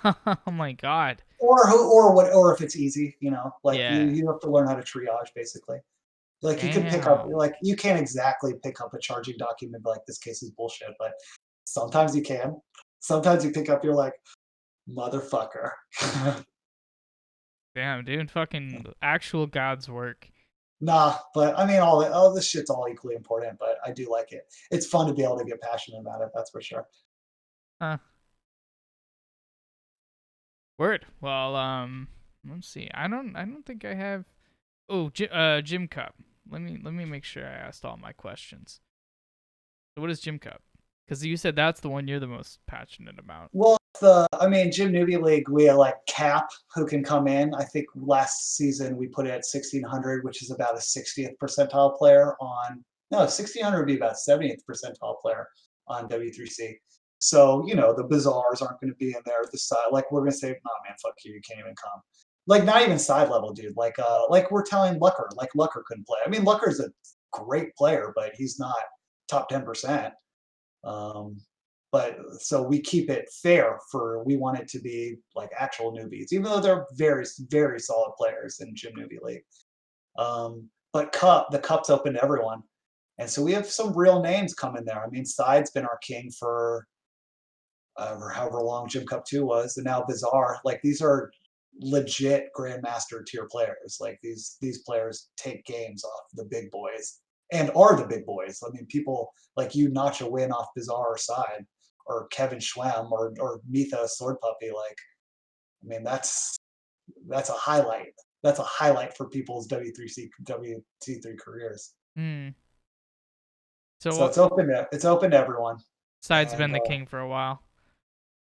Oh my god. or if it's easy, like Yeah. you have to learn how to triage basically. Like you can pick up, Damn. like you can't exactly pick up a charging document like this case is bullshit, but sometimes you can. Sometimes you pick up, you're like, motherfucker. Damn, dude. Fucking actual God's work. Nah, but I mean, all this shit's all equally important. But I do like it. It's fun to be able to get passionate about it. That's for sure. Huh. Word. Well, let's see. I don't think I have. Oh, Gym Cup. Let me make sure I asked all my questions. So what is Gym Cup? Because you said that's the one you're the most passionate about. Well, I mean, Gym Newbie League, we have like Cap who can come in. I think last season we put it at 1600, which is about a 60th percentile player on. No, 1600 would be about 70th percentile player on W3C. So the Bazaars aren't going to be in there. The side, like we're going to say, nah, man, fuck you, you can't even come. Like not even side level, dude. Like we're telling Lucker, like Lucker couldn't play. I mean, Lucker's a great player, but he's not top 10%. Um, but so we keep it fair we want it to be like actual newbies, even though they're very, very solid players in Gym Newbie League. But the cup's open to everyone. And so we have some real names coming there. I mean, Side's been our king for however long Gym Cup 2 was, and now Bizarre. Like these are legit Grandmaster tier players. Like these players take games off the big boys and are the big boys. I mean, people like you notch a win off Bizarre Side or Kevin Schwem or Mythos Sword Puppy. Like, I mean, that's a highlight. That's a highlight for people's WT3 careers. Hmm. So So it's open to everyone. Side's And been the king for a while.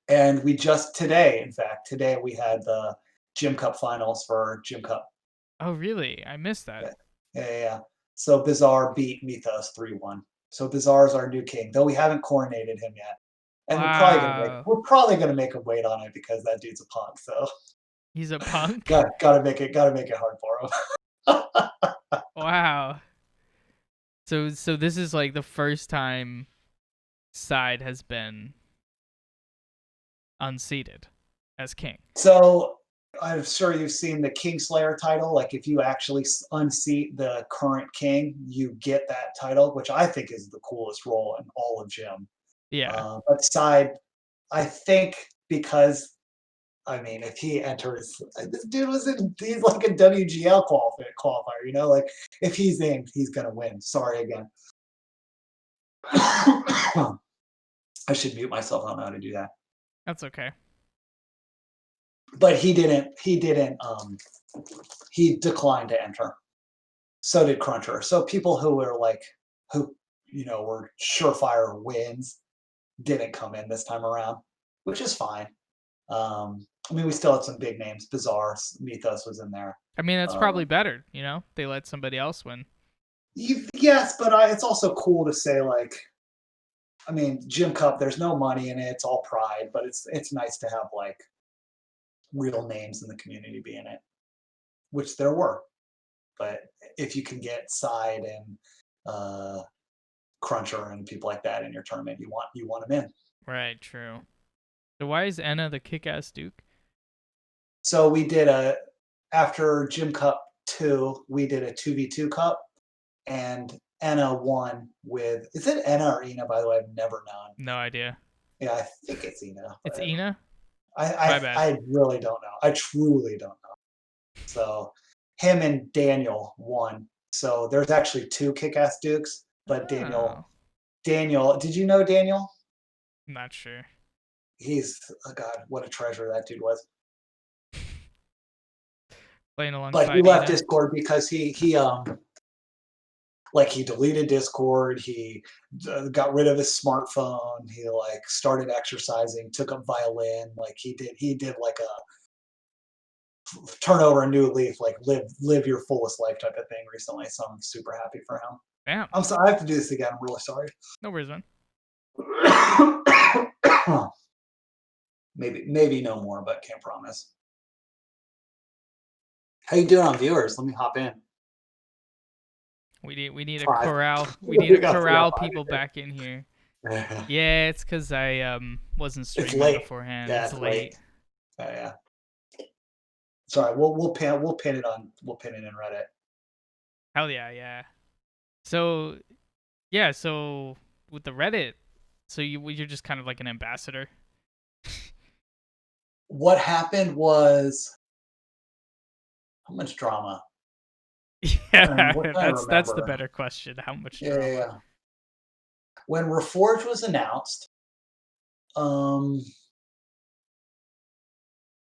and we just today, in fact, today we had the Gym Cup finals for Gym Cup. Oh really? I missed that. Yeah. So Bizarre beat Mythos 3-1. So Bizarre is our new king, though we haven't coronated him yet. And Wow. we're probably gonna make him wait on it because that dude's a punk. So He's a punk? gotta make it hard for him. Wow. So this is like the first time Side has been unseated as king. So I'm sure you've seen the Kingslayer title. Like if you actually unseat the current king, you get that title, which I think is the coolest role in all of Gym. Yeah. But Side, I think because I mean, if he enters, this dude he's like a WGL qualifier, like if he's in, he's going to win. Sorry again. I should mute myself. I don't know how to do that. That's okay. But he declined to enter. So did Cruncher. So people who were were surefire wins didn't come in this time around, which is fine. I mean, we still had some big names. Bizarre, Mythos was in there. I mean, that's probably better, They let somebody else win. Yes, but it's also cool to say I mean, Gym Cup. There's no money in it. It's all pride, but it's nice to have real names in the community be in it, which there were. But if you can get Side and Cruncher and people like that in your tournament, you want them in. Right. True. So why is Enna the kick-ass Duke? So we did after Gym Cup 2, we did a 2v2 cup, and Enna won with. Is it Enna or Ina? By the way, I've never known. No idea. Yeah, I think it's Ina. It's Ina? My bad. I really don't know. I truly don't know. So him and Daniel won. So there's actually 2 kick-ass Dukes, but Daniel. Did you know Daniel? I'm not sure. He's God, what a treasure that dude was. Playing alongside. But he left Discord because he deleted Discord. He got rid of his smartphone. He started exercising, took up violin. He did like a turn over a new leaf, live your fullest life type of thing recently. So I'm super happy for him. Damn. I'm sorry. I have to do this again. I'm really sorry. No worries, man. Maybe no more, but can't promise. How you doing on viewers? Let me hop in. We need a 5. corral. We need We to got corral 5 people here. back in here. Yeah, it's because I wasn't It's streaming late. beforehand. Yeah, It's it's late. late. Yeah. Sorry, we'll pin it in Reddit. Hell yeah, yeah. So yeah, so with the Reddit, so you're just kind of like an ambassador. What happened was how much drama? Yeah, What can I that's the remember? better question. How much Yeah, yeah, drama? yeah. When Reforged was announced, um,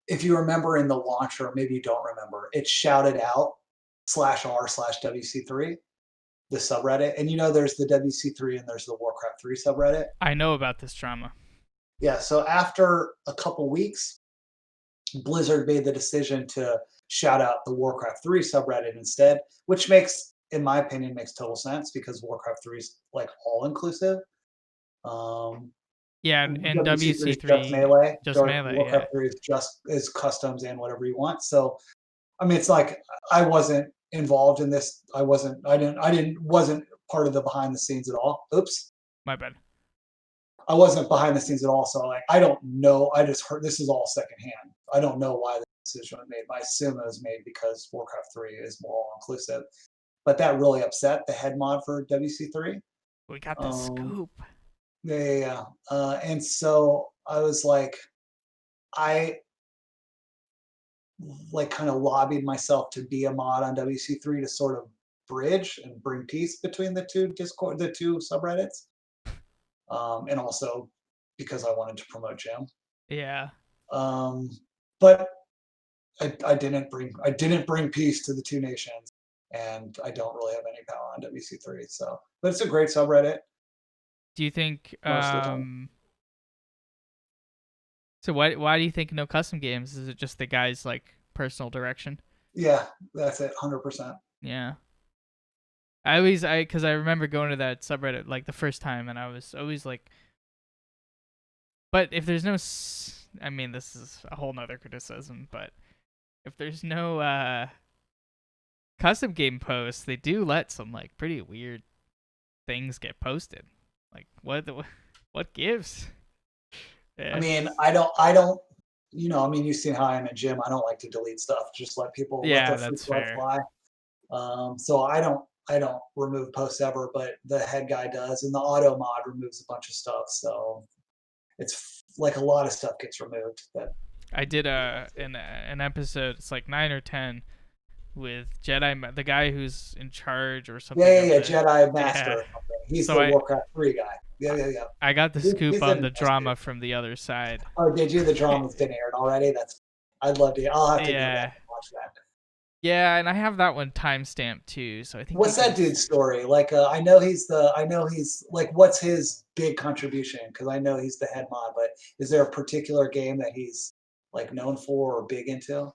if you remember in the launcher, maybe you don't remember, it shouted out /r/WC3, the subreddit. And there's the WC3 and there's the Warcraft 3 subreddit. I know about this drama. Yeah, so after a couple weeks, Blizzard made the decision to shout out the Warcraft 3 subreddit instead, which in my opinion, makes total sense because Warcraft 3 is like all inclusive. Um, Yeah, and WC3 is just WC3 melee. just melee. Yeah, Warcraft 3 is just is customs and whatever you want. So I mean, it's like I wasn't involved in this. Wasn't part of the behind the scenes at all. Oops. my bad. I wasn't behind the scenes at all. So like, I don't know. I just heard this is all secondhand. I don't know why the decision was made. I assume it was made because Warcraft 3 is more all inclusive. But that really upset the head mod for WC3. We got the Um, scoop. yeah, yeah, yeah. And so I was like, I like kind of lobbied myself to be a mod on WC3 to sort of bridge and bring peace between the two subreddits, and also because I wanted to promote Jim. Yeah. Um, but I didn't bring peace to the two nations, and I don't really have any power on WC3. So, but it's a great subreddit Do you think most of the time. so why do you think no custom games? Is it just the guy's like personal direction? Yeah, that's it, 100%. Yeah. Because I remember going to that subreddit like the first time, and I was always like, but if there's no, I mean, this is a whole nother criticism, but if there's no custom game posts, they do let some like pretty weird things get posted. Like what gives? I Yeah. mean, I don't. I mean, you've seen how I am in gym. I don't like to delete stuff. Just let Yeah, the free that's blood fair. fly. So I don't remove posts ever, but the head guy does, and the auto mod removes a bunch of stuff. So it's like a lot of stuff gets removed. That I did an episode. It's like 9 or 10 with the guy who's in charge or something yeah, yeah, of yeah, the. Jedi Master Yeah. or something. He's So the Warcraft 3 guy. Yeah, yeah, yeah. I got the scoop He's on in the nice too. drama from the other side. Oh, did you? The drama's been aired already. I'd love to. I'll have to go back Yeah. and watch that. Yeah, and I have that one timestamped too, so I think you What's can. that dude's story? Like, I know he's like, what's his big contribution? Because I know he's the head mod, but is there a particular game that he's like known for or big into?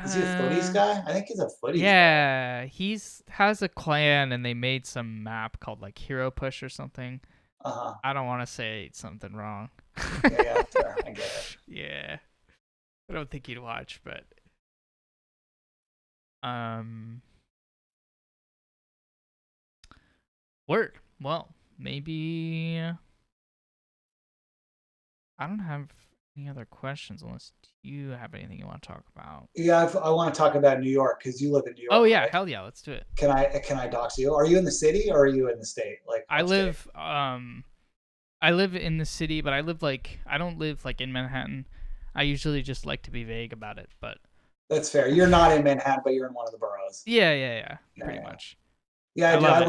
Is he a footies Uh, guy? I think he's a footies guy. yeah, he's has a clan, and they made some map called like Hero Push or something. Uh huh. I don't want to say something wrong. Yeah, yeah, fair. I get it. Yeah, I don't think you'd watch, but um, word. Well, maybe I don't have any other questions unless you have anything you want to talk about. Yeah, I want to talk about New York because you live in New Oh York, yeah, right? hell yeah, let's do it. Can I dox you? Are you in the city or are you in the state, like I upstate? live I live in the city, but I don't live like in Manhattan. I usually just like to be vague about it, but That's fair. You're not in Manhattan, but you're in one of the boroughs. yeah, Yeah, pretty yeah. much. Yeah, I I do. love it.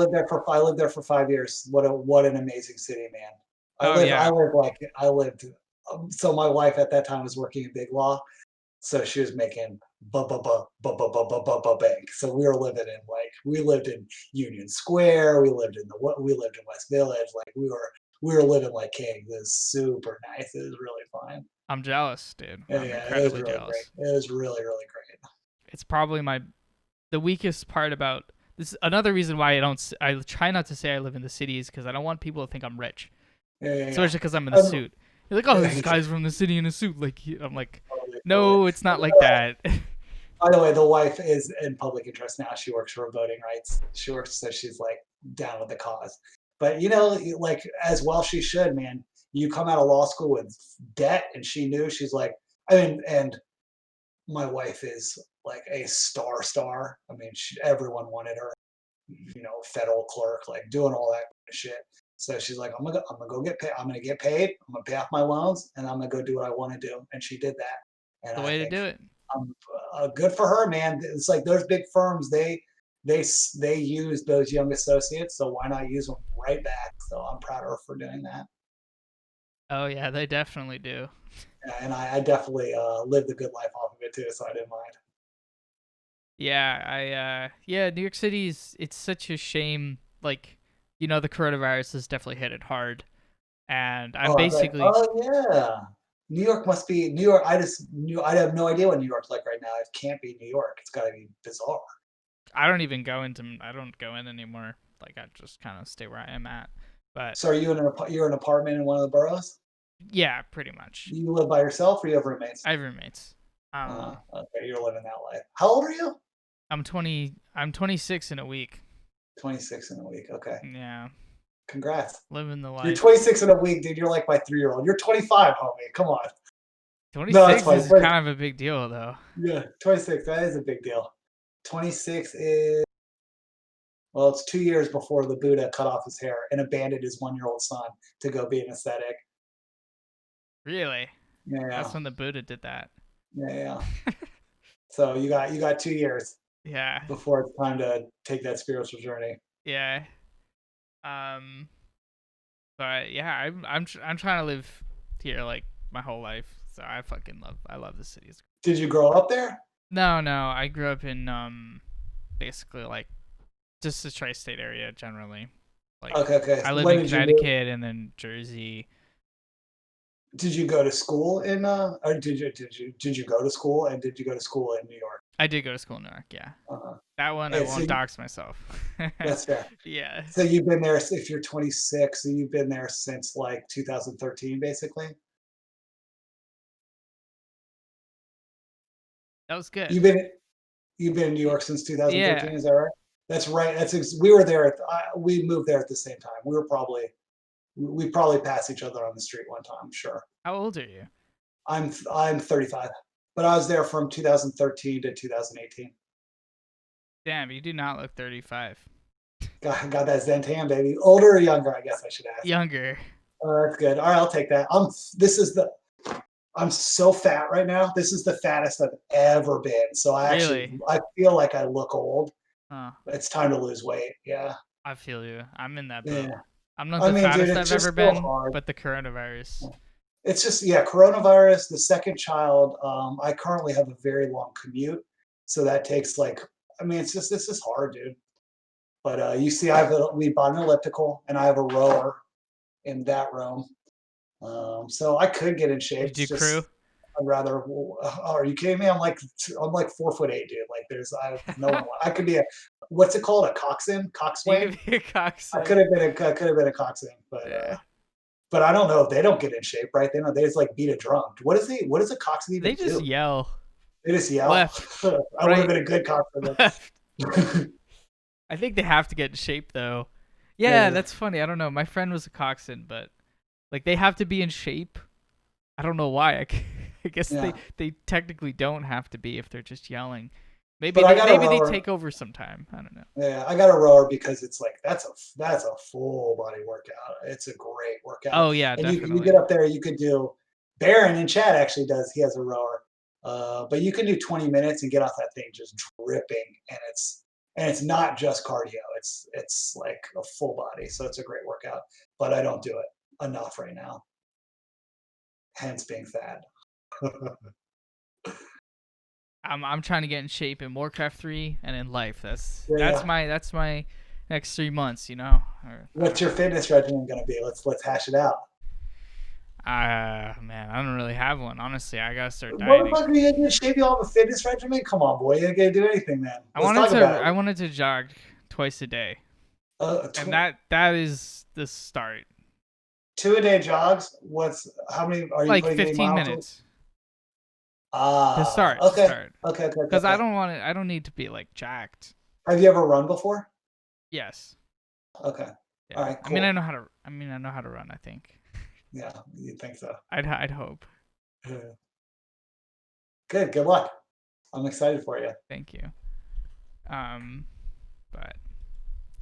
I lived there for 5 years. What an amazing city, man. Oh I yeah. live like I lived. So my wife at that time was working in Big Law, so she was making bank. So we lived in Union Square. We lived in West Village. Like we were living like kings. It was super nice. It was really fun. I'm jealous, dude. Yeah, I'm yeah, it was incredibly really great. jealous. It was really, really great. It's probably the weakest part about this. Another reason why I try not to say I live in the cities because I don't want people to think I'm rich. Yeah, yeah, yeah. Especially because I'm in a Um, suit. You're like, oh, this guy's from the city in a suit. Like, I'm like, totally, totally. no, it's not like that. By the way, the wife is in public interest now. She works for voting rights. She works, so she's like down with the cause. But like as well, she should, man. You come out of law school with debt, and she knew. She's like, I mean, and my wife is like a star. I mean, everyone wanted her. Federal clerk, like doing all that shit. So she's like, I'm gonna go get paid. I'm gonna get paid. I'm gonna pay off my loans, and I'm gonna go do what I want to do. And she did that. And The I way to think do it. good for her, man. It's like those big firms, they use those young associates, so why not use them right back? So I'm proud of her for doing that. Oh yeah, they definitely do. And I definitely lived a good life off of it too, so I didn't mind. Yeah, yeah, New York City's it's such a shame. Like, the coronavirus has definitely hit it hard, and I'm Oh, I was like, basically oh yeah, New York must be New York. I just knew I have no idea what New York's like right now. It can't be New York. It's got to be bizarre. I don't go in anymore. Like, I just kind of stay where I am at. But So are you you're in an apartment in one of the boroughs? yeah, pretty much. You live by yourself, or you have roommates? I have roommates. Okay, you're living that life. How old are you? I'm 26 in a week. 26 in a week. Okay, Yeah, congrats. living the You're life. 26 in a week, dude. You're like my 3-year-old. You're 25, homie. Come on. No, that's 26 fine. is kind of a big deal though. Yeah, 26. That is a big deal. 26 is, well, it's 2 years before the Buddha cut off his hair and abandoned his 1-year-old son to go be an ascetic. Really? Yeah, That's when the Buddha did that. yeah, yeah. So you got 2 years Yeah. before it's time to take that spiritual journey. Yeah. Um but yeah, I'm trying to live here like my whole life. So I love the city. Did you grow up there? No, I grew up in basically like just the tri-state area generally. Like Okay, okay. I lived When in did you move? Connecticut and then Jersey. Did you go to school in or did you go to school, and did you go to school in New York? I did go to school in New York, yeah. Uh-huh. That one I And so won't dox myself. that's fair. Yeah. So you've been there, if you're 26, so you've been there since like 2013, basically. That was good. You've been you've been in New York since Yeah. 2013, is that right? That's right. We were there. We moved there at the same time. We probably passed each other on the street one time. Sure. How old are you? I'm 35, but I was there from 2013 to 2018. Damn, you do not look 35. Got that Zen tan, baby. Older or younger? I guess I should ask. Younger. That's good. All right, I'll take that. I'm so fat right now. This is the fattest I've ever been. So Really? I feel like I look old. Huh. It's time to lose weight. Yeah. I feel you. I'm in that boat. Yeah. I'm not I the mean, dude, fattest it's I've ever just so been, hard. but the coronavirus. It's just, yeah, coronavirus, the second child. I currently have a very long commute. So that takes like, I mean, this is hard, dude. But you see, we bought an elliptical, and I have a rower in that room. So I could get in shape. You do It's crew? just I'd rather. Are you kidding me? I'm like 4'8", dude. Like I have no one. I could be a, what's it called? A coxswain? You Coxswain? could be a I coxswain. could have been a coxswain, Yeah. but I don't know if they don't get in shape, right? They just like beat a drum. What does a coxswain even They just do? yell. They just yell. Left, I would have right, been a good coxswain. left. I think they have to get in shape though. Yeah, Yeah, that's funny. I don't know. My friend was a coxswain, but like they have to be in shape. I don't know why. I guess yeah. they technically don't have to be if they're just yelling. Maybe But I they got a maybe they rower. take over sometime. I don't know. Yeah, I got a rower because it's like that's a full body workout. It's a great workout, Oh yeah, and you definitely. get up there. You could do. Baron in chat actually does. He has a rower, but you can do 20 minutes and get off that thing just dripping, and it's not just cardio. It's like a full body, so it's a great workout. But I don't do it enough right now, hence being fat. I'm trying to get in shape in Warcraft 3 and in life. That's Yeah, that's yeah. my that's my next 3 months. Or I What's don't your know. fitness regimen gonna be? Let's hash it out. Man, I don't really have one. Honestly, I gotta start dieting. Motherfucker, you gonna shape you all have a fitness regimen? Come on, boy, you ain't gonna do anything, man. I Let's wanted talk to about I it. wanted to jog twice a day, and Tw- that is the start. 2 a day jogs. How many are you Like putting any 15 miles? minutes to Ah, start. To okay, start. okay, okay, okay, Because I okay. don't want it. I don't need to be like jacked. Have you ever run before? Yes. Okay, all Yeah. right, I mean, I cool. know how to. I mean, I know how to run. I think. Yeah, you think so? I'd hope. Yeah. Good. Good luck. I'm excited for you. Thank you. Um, but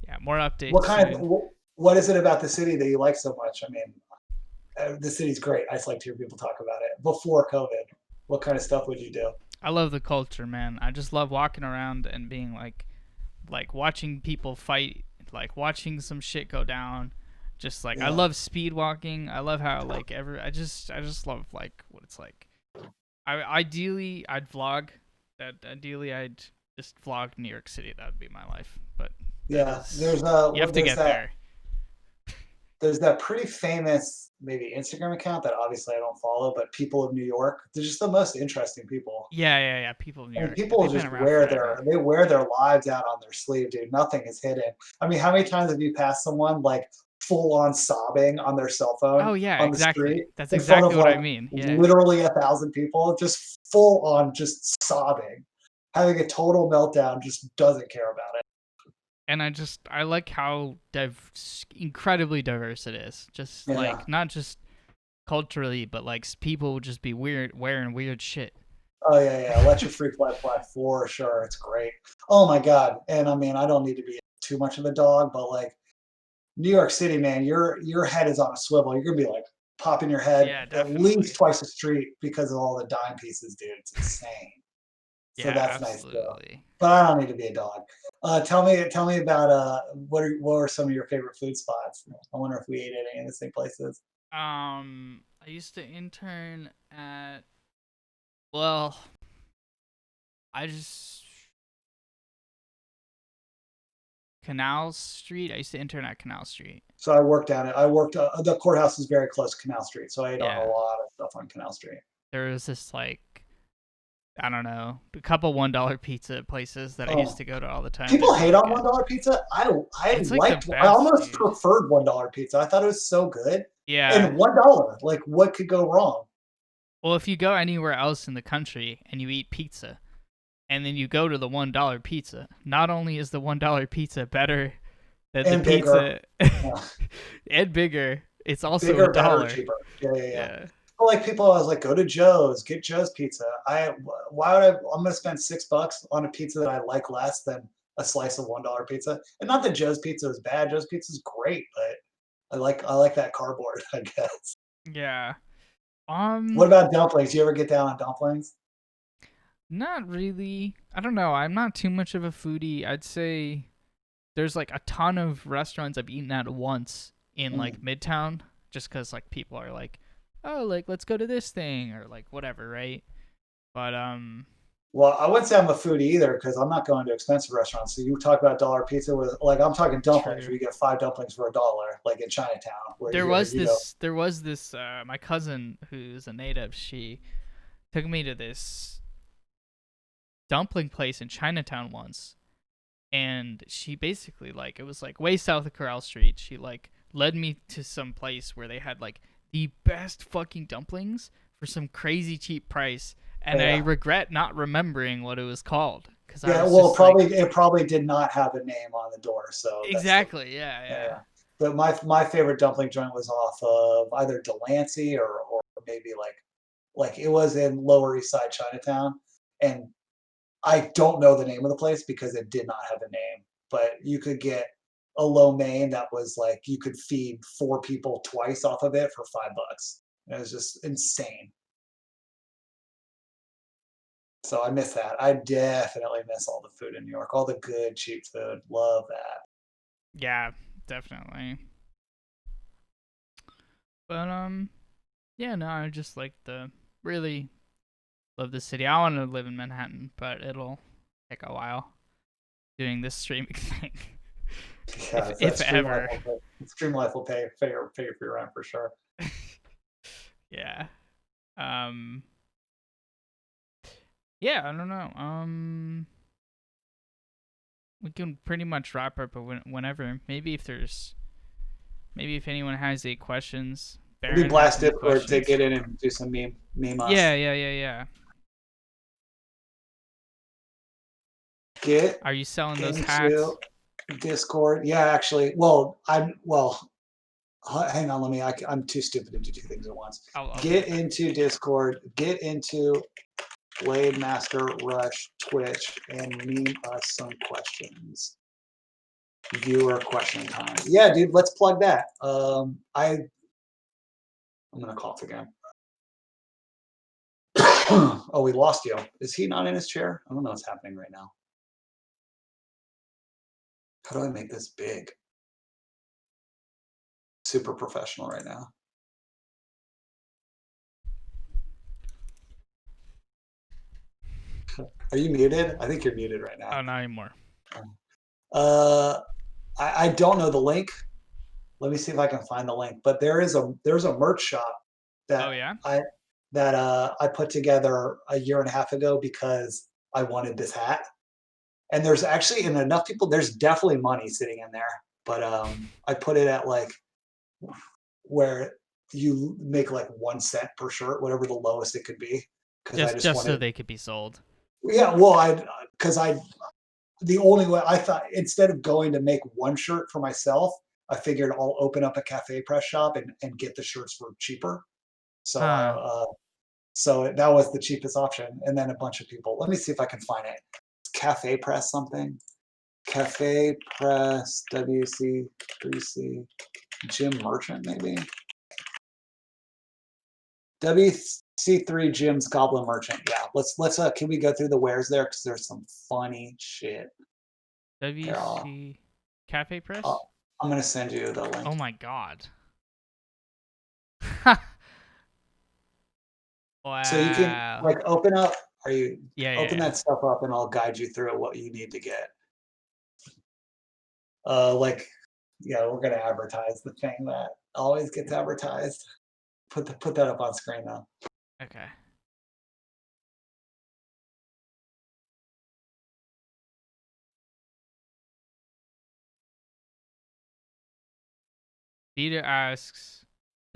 yeah, more What updates kind of soon. what is it about the city that you like so much? I mean, the city's great. I just like to hear people talk about it. Before COVID, what kind of stuff would you do? I love the culture, man. I just love walking around and being like watching people fight, like watching some shit go down. Just like I Yeah. love speed walking. I love how like I just love like what it's like. Ideally I'd vlog. That ideally I'd just vlog New York City. That would be my life. But that Yeah. is you have to There's get there. that pretty famous maybe Instagram account that obviously I don't follow, but people of New York, they're just the most interesting people. Yeah. People in New And York, people they've been just around forever. wear their lives out on their sleeve, dude. Nothing is hidden. I mean, how many times have you passed someone like full on sobbing on their cell phone Oh yeah, on the street exactly. That's in front exactly of what I like mean. Yeah. literally 1,000 people, just full on just sobbing, having a total meltdown, just doesn't care about it. And I like how incredibly diverse it is. Just Yeah. like not just culturally, but like people would just be weird wearing weird shit. Oh yeah, yeah. Let your free fly for sure. It's great. Oh my god. And I mean, I don't need to be too much of a dog, but like New York City, man, your head is on a swivel. You're gonna be like popping your head Yeah, at least definitely. twice the street because of all the dime pieces, dude. It's insane. So Yeah, that's nice too. absolutely. But I don't need to be a dog. Tell me about what were some of your favorite food spots? I wonder if we ate at any of the same places. I used to intern at well, I just Canal Street. I used to intern at Canal Street. So I worked down it. I worked the courthouse is very close to Canal Street, so I ate on a Yeah, lot of stuff on Canal Street. there was this like I don't know, a couple $1 pizza places that I used Oh, to go to all the time. They're people hate really on good. $1 pizza. It's like the I best, almost dude. preferred $1 pizza. I thought it was so good. Yeah. And $1, like what could go wrong? Well, if you go anywhere else in the country and you eat pizza, and then you go to the $1 pizza, not only is the $1 pizza better than the And bigger. pizza Yeah. and bigger, it's also a Bigger, better, dollar. cheaper. Yeah, yeah, yeah. Yeah. But like people, I was like, go to Joe's, get Joe's pizza. Why would I'm gonna spend $6 on a pizza that I like less than a slice of $1 pizza. And not that Joe's pizza is bad. Joe's pizza is great, but I like that cardboard, I guess. Yeah. What about dumplings? You ever get down on dumplings? Not really. I don't know. I'm not too much of a foodie. I'd say there's like a ton of restaurants I've eaten at once in Mm. like Midtown just cuz like people are like, "Oh, like let's go to this thing" or like whatever, right? But Well, I wouldn't say I'm a foodie either because I'm not going to expensive restaurants. So you talk about dollar pizza with like I'm talking dumplings true. where you get 5 dumplings for $1, like in Chinatown, where you go. There was this my cousin who's a native, she took me to this dumpling place in Chinatown once, and she basically like it was like way south of Corral Street. She like led me to some place where they had like the best fucking dumplings for some crazy cheap price, and I Yeah, regret not remembering what it was called because I yeah. was Well, just like it probably did not have a name on the door, so that's the exactly yeah. yeah. Yeah. But my favorite dumpling joint was off of either Delancey or maybe like it was in Lower East Side Chinatown, and I don't know the name of the place because it did not have a name, but you could get a lo mein that was like you could feed 4 people twice off of it for $5. It was just insane. So I miss that. I definitely miss all the food in New York, all the good cheap food. Love that. Yeah, definitely. But yeah, no, I just like the really love the city. I want to live in Manhattan, but it'll take a while doing this streaming thing. Yeah, it's that If ever. Stream Life will pay for your rent for sure. Yeah. Um yeah, I don't know. We can pretty much wrap up whenever. Maybe if there's Maybe if anyone has any questions, Maybe Baron has blast any Discord to questions. get in and do some meme us. Yeah. Get Are you selling those into hats? Discord. Yeah, actually. Hang on. I'm too stupid to do two things at once. I'll be Get right back. into Discord. Get into BladeMasterRUSH Twitch and meme us some questions. Viewer question time. Yeah, dude, let's plug that. I'm gonna cough again. Oh, we lost you. Is he not in his chair? I don't know what's happening right now. How do I make this big? Super professional right now. Are you muted? I think you're muted right now. Oh, not anymore. Uh, I don't know the link. Let me see if I can find the link. But there's a merch shop Oh that yeah. I put together a year and a half ago because I wanted this hat. And there's actually enough people. There's definitely money sitting in there. But I put it at like where you make like 1 cent per shirt, whatever the lowest it could be, because I just Just so wanted. they could be sold. Yeah, well, because the only way I thought instead of going to make one shirt for myself, I figured I'll open up a cafe press shop and get the shirts for cheaper. So Huh. so that was the cheapest option. And then a bunch of people. Let me see if I can find it. Cafe press something. Cafe press WC3C Jim Merchant maybe. WC3 Jim's Goblin Merchant. Yeah, let's can we go through the wares there because there's some funny shit. Here, WC Cafe Press. I'll, I'm gonna send you the link. Oh my god. So you can Wow. like open up. Are you open Yeah. that stuff up and I'll guide you through what you need to get. Like yeah, we're gonna advertise the thing that always gets advertised. Put that up on screen now. Okay.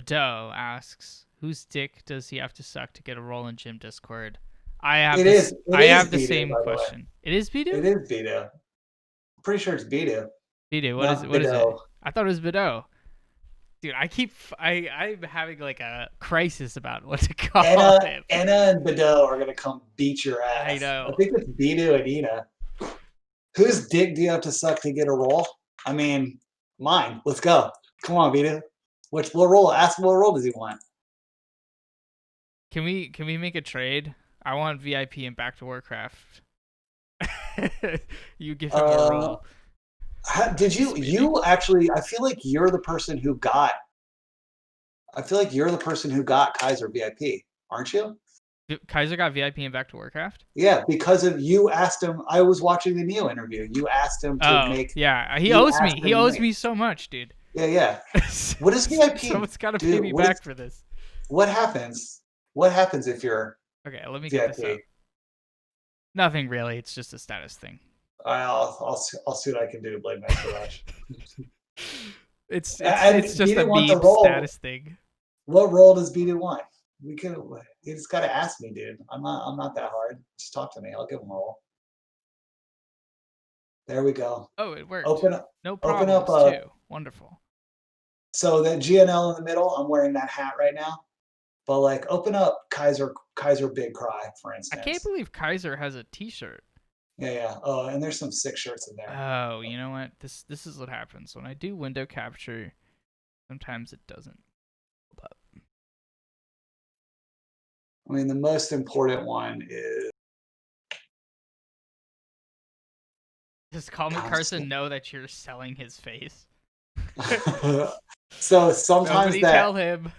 Doe asks, whose dick does he have to suck to get a role in Gym Discord? I have this. It I is have the Bidu, same by the way. question. It is Bidu. It is Bidu. I'm pretty sure it's Bidu, Bidu. What is not what is it? Bido. I thought it was Bido. Dude, I'm having like a crisis about what to call him. Anna and Bido are gonna come beat your I ass. I know. think it's Bidu and Ina. Whose dick do you have to suck to get a roll? I mean, mine. Let's go. Come on, Bidu. What roll? Ask what roll does he want? Can we make a trade? I want VIP and back to Warcraft. You give him a Uh, roll. did you? Just kidding. You actually? I feel like you're the person who got. I feel like you're the person who got Kaiser VIP, aren't you? Kaiser got VIP and back to Warcraft. Yeah, because of you asked him. I was watching the Neo interview. You asked him to Oh make. yeah, he You owes me. asked He him to owes make. me so much, dude. Yeah, yeah. What is VIP? Someone's got to pay Dude, me back for this. what happens? What happens if you're Okay, let me get this up. VIP? Nothing really. It's just a status thing. I'll see what I can do to blame Master Rush. And It's he just a didn't want the meme role. status thing. What role does B2 want? We could. You just got to ask me, dude. I'm not that hard. Just talk to me. I'll give him a role. There we go. Oh, it worked. Open up. No Open up. problems too. Wonderful. So that GNL in the middle. I'm wearing that hat right now. But like, open up Kaiser Big Cry, for I can't instance. believe Kaiser has a T-shirt. Yeah, yeah. Oh, and there's some sick shirts in there. Oh, you know what? This is what happens when I do window capture. Sometimes it doesn't hold up. I mean, the most important one is. Does Call Me Carson know that you're selling his face? So sometimes Nobody tell him.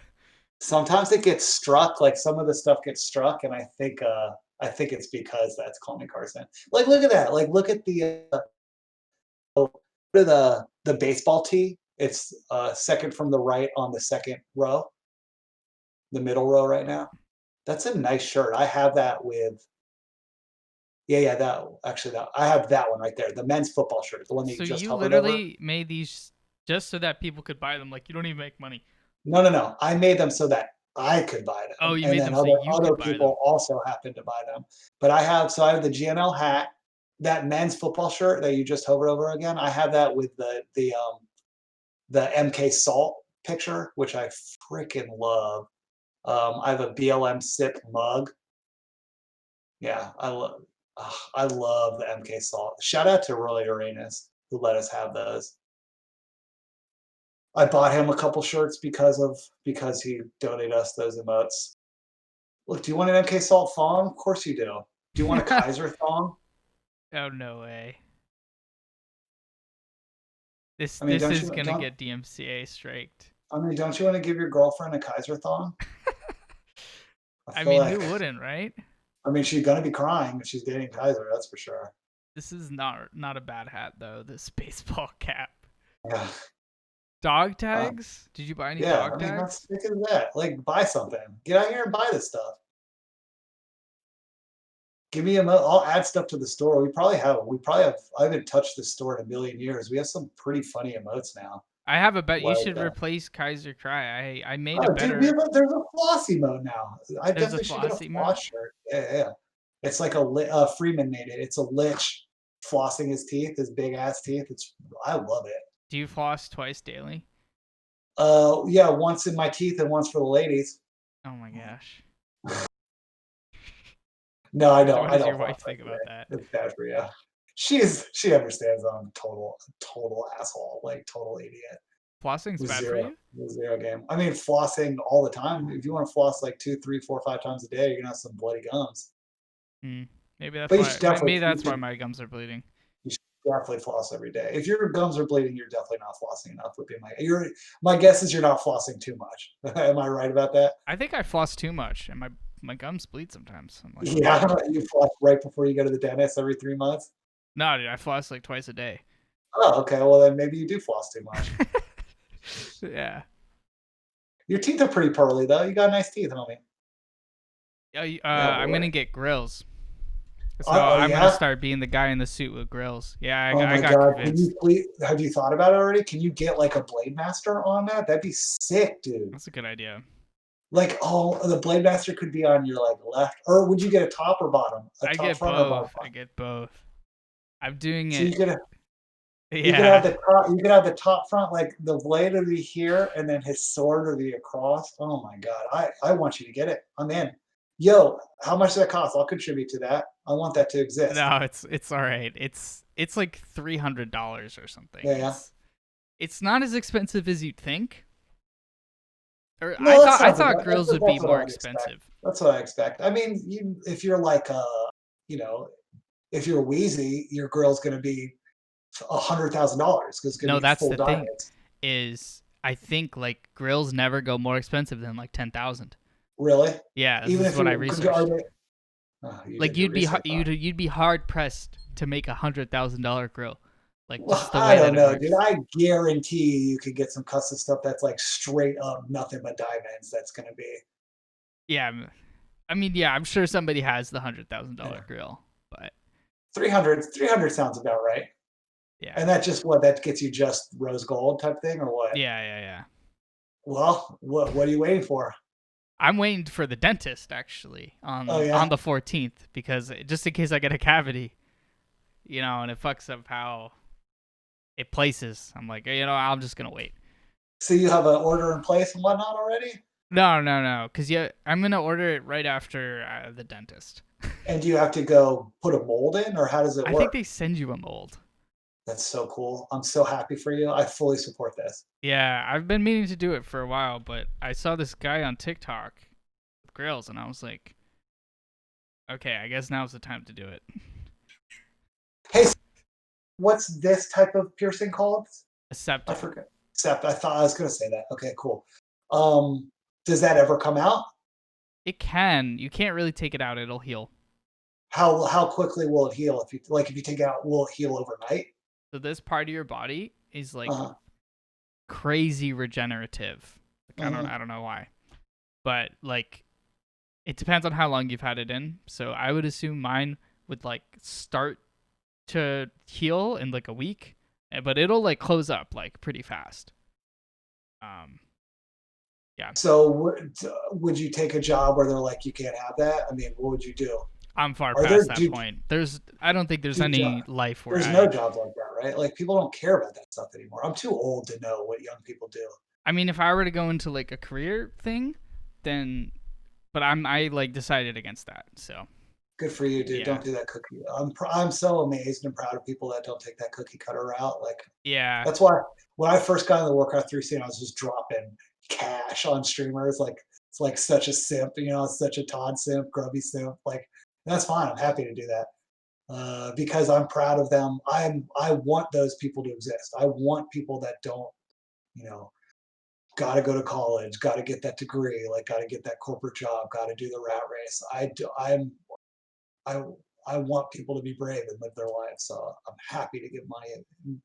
Sometimes it gets struck. Like some of the stuff gets struck, and I think it's because that's Call Me Carson. Like look at that. Like look at the baseball tee. It's second from the right on the second row, the middle row right now. That's a nice shirt. I have that with. Yeah, that actually that I have that one right there. The men's football shirt, the one that you So just you hovered over. literally made these Just so that people could buy them. Like, you don't even make money. No. I made them so that I could buy Oh, them, you and made then them so other you other could buy them. people also happened to buy them. But I have the GNL hat, that men's football shirt that you just hovered over again. I have that with the MK Salt picture, which I freaking love. I have a BLM sip mug. Yeah, I love the MK Salt. Shout out to Roy Uranus who let us have those. I bought him a couple shirts because he donated us those emotes. Look, do you want an MK Salt thong? Of course you do. Do you want a Kaiser thong? Oh, no way. This I mean, this is gonna get DMCA striked. don't you want to give your girlfriend a Kaiser thong? I I feel mean, like who wouldn't, right? I mean she's gonna be crying if she's dating Kaiser, that's for sure. This is not a bad hat though. This baseball cap. Yeah. Dog Uh, tags? Did you buy any yeah, dog I mean, how tags? sick is that? Like, buy something. Get out here and buy this stuff. Give me a mo I'll add stuff to the store. We probably have I haven't touched this store in a million years. We have some pretty funny emotes now. I have a bet. You Like, should replace Kaiser Cry. I made a oh, dude, we better. have there's a floss emote now. I There's a definitely should get a flossy mode. floss shirt. Yeah. It's like Freeman made it. It's a lich flossing his teeth, his big ass teeth. I love it. Do you floss twice daily? Yeah, once in my teeth and once for the ladies. Oh my gosh. No, I don't. What I does don't your floss wife think every about day. that? It's bad for you. She understands I'm total asshole, like total idiot. Flossing's With bad for zero, you? with zero game. I mean, flossing all the time. If you want to floss like 2, 3, 4, 5 times a day, you're gonna have some bloody gums. Hmm. Maybe that's But why. Maybe that's why my gums are bleeding. you should definitely floss every day. If your gums are bleeding, you're definitely not flossing enough. Would be my guess is you're not flossing too much. Am I right about that? I think I floss too much, and my gums bleed sometimes. I'm like, what the Yeah, hell? you floss right before you go to the dentist every 3 months. No, dude, I floss like twice a day. Oh, okay. Well, then maybe you do floss too much. Yeah. Your teeth are pretty pearly though. You got nice teeth, homie. Yeah, I'm boy. gonna get grills. So I'm gonna Yeah. start being the guy in the suit with grills. Yeah, Oh I my got God. Can convinced. you please, have you thought about it already? Can you get like a Blade Master on that? That'd be sick, dude. That's a good idea. Like, oh, the Blade Master could be on your like left, or would you get a top or bottom? A I top get front or bottom both. I front? get both. I'm doing So it. you could have Yeah. the top, you could have the top front, like the blade would be here, and then his sword would be across. Oh my God, I want you to get it. I'm in. Yo, how much does that cost? I'll contribute to that. I want that to exist. No, it's all right. It's like $300 or something. Yeah, yeah. It's not as expensive as you'd think. Or No, that I sounds thought about. grills would be That's what I more would expect. expensive. That's what I expect. I mean, if you're like, you know, if you're Wheezy, your grill's going to be $100,000 because it's going to No, be that's full the thing. diamonds. Is I think like grills never go more expensive than like 10,000. Really? Yeah, this Even is if what I are researched. they? Oh, you Like did your research. Huh? you'd be hard pressed to make $100,000 grill, like Well, just the I way that don't it know, dude. works. I guarantee you could get some custom stuff that's like straight up nothing but diamonds. That's going to be. Yeah, I mean, yeah, I'm sure somebody has the Yeah. $100,000 grill, but 300 sounds about right. yeah, And that just that gets you just rose gold type thing or what? yeah. Well, what are you waiting for? I'm waiting for the dentist actually Oh on yeah. the 14th because just in case I get a cavity, and it fucks up how it places. I'm like, I'm just gonna wait. So you have an order in place and whatnot already? No, because I'm gonna order it right after the dentist. And do you have to go put a mold in, or how does it I think work? they send you a mold. That's so cool. I'm so happy for you. I fully support this. Yeah, I've been meaning to do it for a while, but I saw this guy on TikTok with grills, and I was like, okay, I guess now's the time to do it. Hey, what's this type of piercing called? A I septum. forget. Except I thought I was going to say that. Okay, cool. Um, does that ever come out? It can. You can't really take it out. It'll heal. How quickly will it heal? If you take it out, will it heal overnight? So this part of your body is like Uh-huh. crazy regenerative. Like Mhm. I don't know why. But like it depends on how long you've had it in. So I would assume mine would like start to heal in like a week, but it'll like close up like pretty fast. Um, yeah, So would you take a job where they're like, you can't have that? I mean, what would you do? I'm far Are there past that point. I don't think there's do any life where there's no jobs like that, right? Like people don't care about that stuff anymore. I'm too old to know what young people do. I mean, if I were to go into like a career thing, then, but I like decided against that. So Good for you, dude. yeah, Don't do that cookie. I'm so amazed and proud of people that don't take that cookie cutter route. Like yeah, that's why when I first got in the Warcraft 3 scene, I was just dropping cash on streamers. Like it's like such a simp, it's such a Todd simp, Grubby simp. Like that's fine. I'm happy to do that. Because I'm proud of them. I want those people to exist. I want people that don't, you know, got to go to college, got to get that degree, like got to get that corporate job, got to do the rat race. I I want people to be brave and live their lives. So I'm happy to give money. It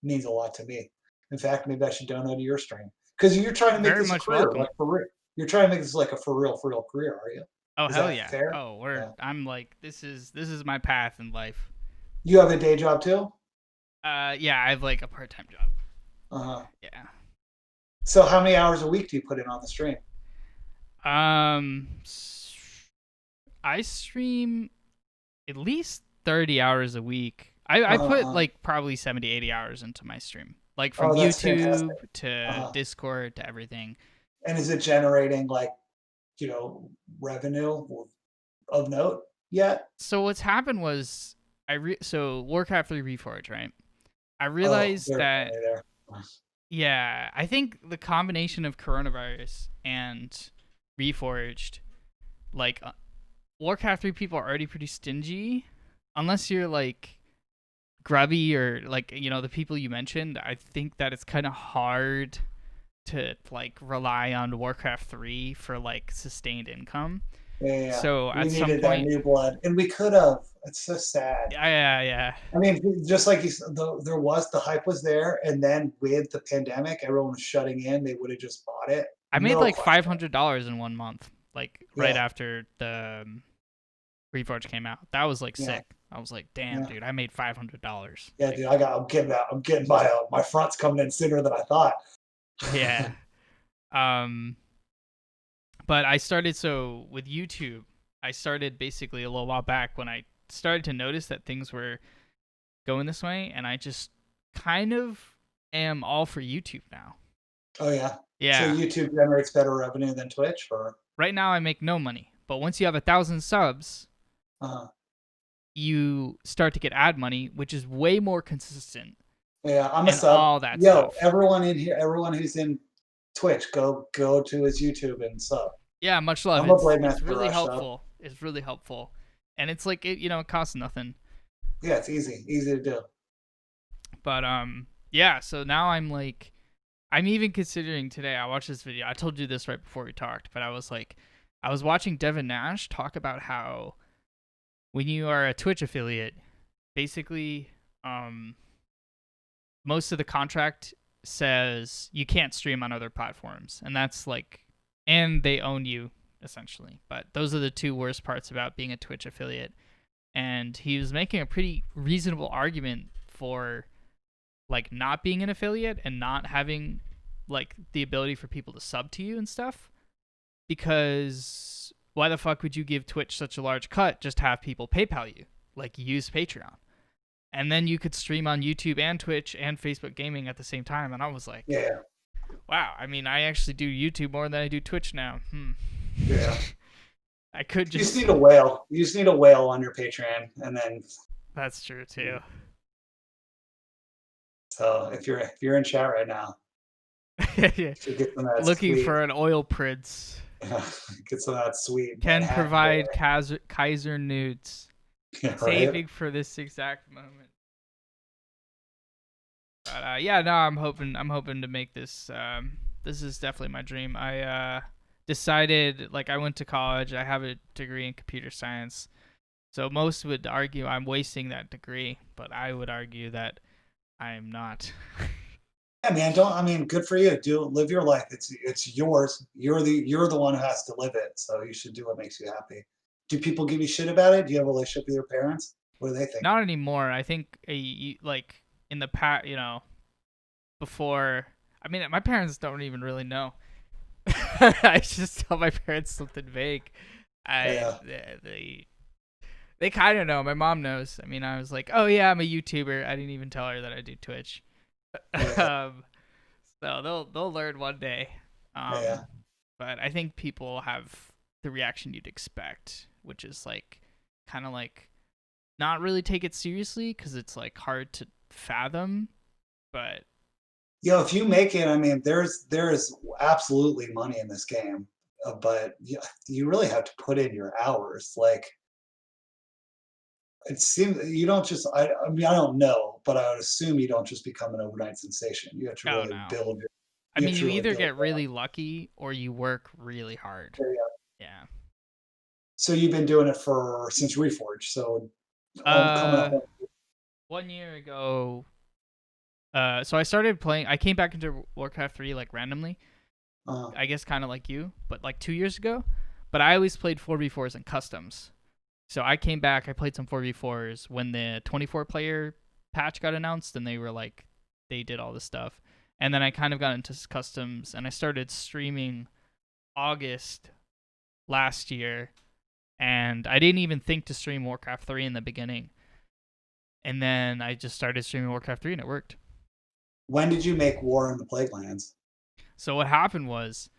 means a lot to me. In fact, maybe I should donate to your stream because you're trying to make very this a much career, welcome. like for real. You're trying to make this like a for real career, are you? Oh Is hell that yeah. fair? Oh, we're Yeah. I'm like this is my path in life. You have a day job too? Yeah, I have like a part-time job. Uh-huh. Yeah. So how many hours a week do you put in on the stream? Um, I stream at least 30 hours a week. I Uh-huh. put Uh-huh. like probably 70, 80 hours into my stream. Like from Oh, that's fantastic. YouTube to Uh-huh. Discord to everything. And is it generating like, you know, revenue of note yet? So what's happened was so Warcraft 3 Reforged, right? I Oh, realized they're that finally there. yeah, I think the combination of coronavirus and Reforged, like Warcraft 3 people are already pretty stingy unless you're like Grubby or like the people you mentioned. I think that it's kind of hard to like rely on Warcraft 3 for like sustained income. Yeah, yeah, yeah. So We at some needed that point, new blood, and we could have. It's so sad. yeah. I mean, just like there was the hype was there, and then with the pandemic, everyone was shutting in. They would have just bought it, I made no like question. $500 in 1 month, like right Yeah, after the Reforged came out. That was like yeah, sick. I was like, damn, yeah, dude, I made $500. yeah, Like, dude. I'm getting that. I'm getting my fronts coming in sooner than I thought. yeah. Um, but I started so with YouTube. I started basically a little while back when I started to notice that things were going this way, and I just kind of am all for YouTube now. Oh yeah. So Yeah. YouTube generates better revenue than Twitch, or Right now, I make no money, but once you have 1,000 subs, uh, you start to get ad money, which is way more consistent yeah, I'm a and sub. all that Yo, stuff. everyone in here, everyone who's in Twitch, go to his YouTube and sub. Yeah, much love. I'm a It's BladeMaster really Rush sub. helpful. It's really helpful, and it's like it costs nothing. Yeah, it's easy to do. But yeah. So now I'm like, I'm even considering today. I watched this video. I told you this right before we talked, but I was like, I was watching Devin Nash talk about how when you are a Twitch affiliate, basically, most of the contract says you can't stream on other platforms, and that's like, and they own you essentially. But those are the two worst parts about being a Twitch affiliate. And he was making a pretty reasonable argument for like not being an affiliate and not having like the ability for people to sub to you and stuff, because why the fuck would you give Twitch such a large cut just to have people PayPal you, like use Patreon, and then you could stream on YouTube and Twitch and Facebook gaming at the same time. And I was like, Yeah, wow, I mean, I actually do YouTube more than I do Twitch now. yeah. I could You just just need a whale. You just need a whale on your Patreon, and then that's true too. so if you're in chat right now, Yeah. you should get some of that Looking sweet, for an oil prince. get some of that sweet Can Manhattan provide boy. Kaiser nudes. Yeah, right. Saving for this exact moment. But yeah, no, I'm hoping to make this. This is definitely my dream. I decided, like, I went to college. I have a degree in computer science. So most would argue I'm wasting that degree, but I would argue that I am not. Yeah, man. Don't. I mean, good for you. Do live your life. It's yours. You're the one who has to live it. So you should do what makes you happy. Do people give you shit about it? Do you have a relationship with your parents? What do they think? Not anymore. I think like in the past, before. I mean, my parents don't even really know. I just tell my parents something vague. I Yeah, they kind of know. My mom knows. I mean, I was like, oh yeah, I'm a YouTuber. I didn't even tell her that I do Twitch. yeah, um, so they'll learn one day. yeah. But I think people have the reaction you'd expect, which is like kind of like not really take it seriously because it's like hard to fathom. But If you make it, I mean, there's absolutely money in this game, but you really have to put in your hours. Like it seems you don't just. I mean, I don't know, but I would assume you don't just become an overnight sensation. You have to oh really no, build. I You have mean to you really either build get that. really lucky or you work really hard. Yeah. Yeah. So you've been doing it for since Reforged, so coming up Uh, on. 1 year ago. So I started playing. I came back into Warcraft 3 like randomly. Uh, I guess kind of like you, but like 2 years ago. But I always played 4v4s and customs. So I came back. I played some 4v4s when the 24 player patch got announced, and they were like, they did all this stuff. And then I kind of got into customs, and I started streaming August last year. And I didn't even think to stream Warcraft 3 in the beginning. And then I just started streaming Warcraft 3, and it worked. when did you make War in the Plaguelands? So what happened was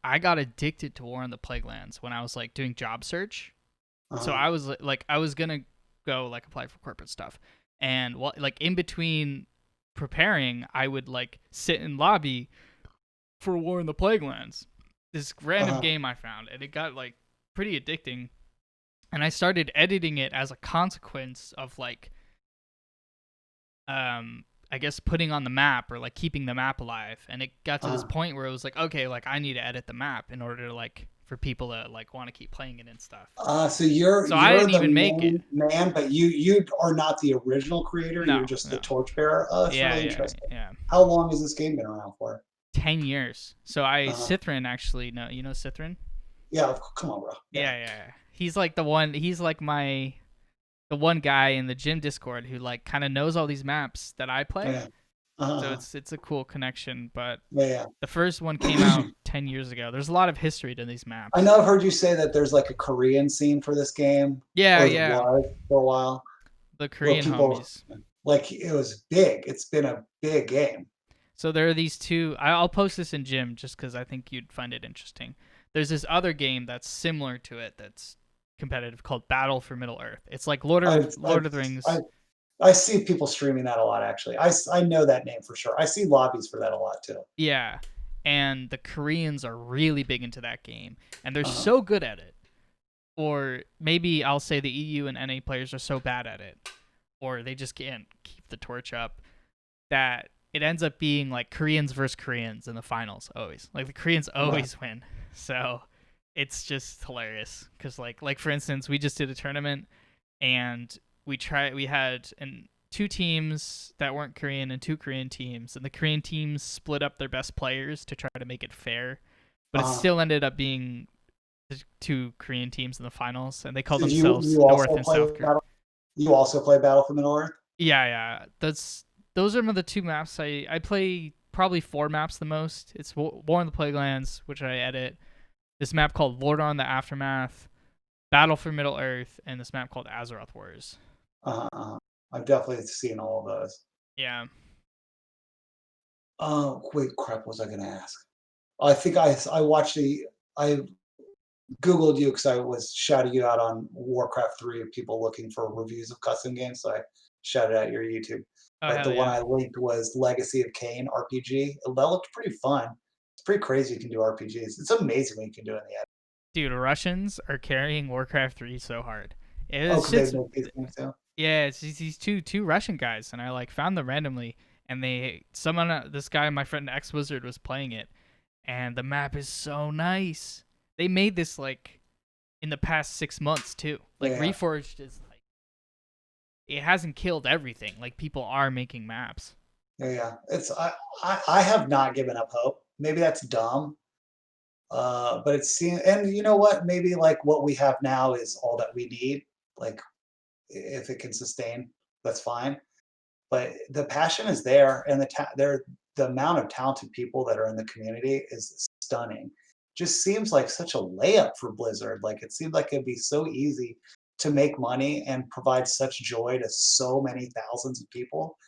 I got addicted to War on the Plaguelands when I was like doing job search. So Uh, I was like, I was gonna go like apply for corporate stuff, and what like in between preparing, I would like sit in lobby for War in the Plaguelands, this random uh, game I found, and it got like pretty addicting. And I started editing it as a consequence of like I guess putting on the map or like keeping the map alive. And it got to this uh. point where it was like, okay, like I need to edit the map in order to like for people to like want to keep playing it and stuff. So you're So I you're didn't the even make it. main man, but you are not the original creator. You're No, just the no. torchbearer. Oh, that's Yeah, really yeah, interesting. yeah. How long has this game been around for? 10 years. So I Uh, Cithrin actually no, you know Cithrin? yeah, come on, bro. Yeah, Yeah, yeah. He's like the one. He's like the one guy in the gym Discord who like kind of knows all these maps that I play. yeah, So uh, it's a cool connection. But yeah. the first one came Yeah. out 10 years ago. There's a lot of history to these I maps. know I've heard you say that there's like a Korean scene for this game, Yeah, or there yeah. was for a while, The where Korean people homies. like it was big. It's been a big game. So there are these two. I'll post this in gym just because I think you'd find it interesting. There's this other game that's similar to it that's competitive called Battle for Middle Earth. It's like I've, Lord I've, of the I Rings. I see people streaming that a lot. Actually, I know that name for sure. I see lobbies for that a lot too. Yeah. And the Koreans are really big into that game. And they're Uh, so good at it. Or maybe I'll say the EU and NA players are so bad at it. Or they just can't keep the torch up that it ends up being like Koreans versus Koreans in the finals always. Like the Koreans right. always win. So it's just hilarious because like for instance, we just did a tournament and we had two teams that weren't Korean and two Korean teams, and the Korean teams split up their best players to try to make it fair, but it Uh, still ended up being the two Korean teams in the finals, and they call did you themselves you North also and play South Korea. Battle? You also play Battle for Middle Earth? Yeah, yeah. Those are the two maps I play probably four maps the most. It's War in the Plaguelands, which I edit. This map called Lord on the Aftermath, Battle for Middle Earth, and this map called Azeroth Wars. I've definitely seen all of those. Yeah. Wait, crap. What was I going to ask? I think I watched I Googled you because I was shouting you out on Warcraft 3 of people looking for reviews of custom games. So I shouted out your YouTube. Oh But the hell one yeah. I linked was Legacy of Kain RPG. That looked pretty fun. It's pretty crazy you can do RPGs. It's amazing what you can do in the end. Dude, Russians are carrying Warcraft 3 so hard. Oh, It's because they shit's make these games too? yeah, it's these two Russian guys, and I like found them randomly, and this guy, my friend X Wizard, was playing it, and the map is so nice. They made this like in the past 6 months too. Like Yeah, Reforged is like it hasn't killed everything. Like people are making maps. yeah. I have not given up hope. Maybe that's dumb. But it's and you know what? Maybe like what we have now is all that we need. Like if it can sustain, that's fine. but the passion is there, and the amount of talented people that are in the community is stunning. Just seems like such a layup for Blizzard. Like it seems like it'd be so easy to make money and provide such joy to so many thousands of people.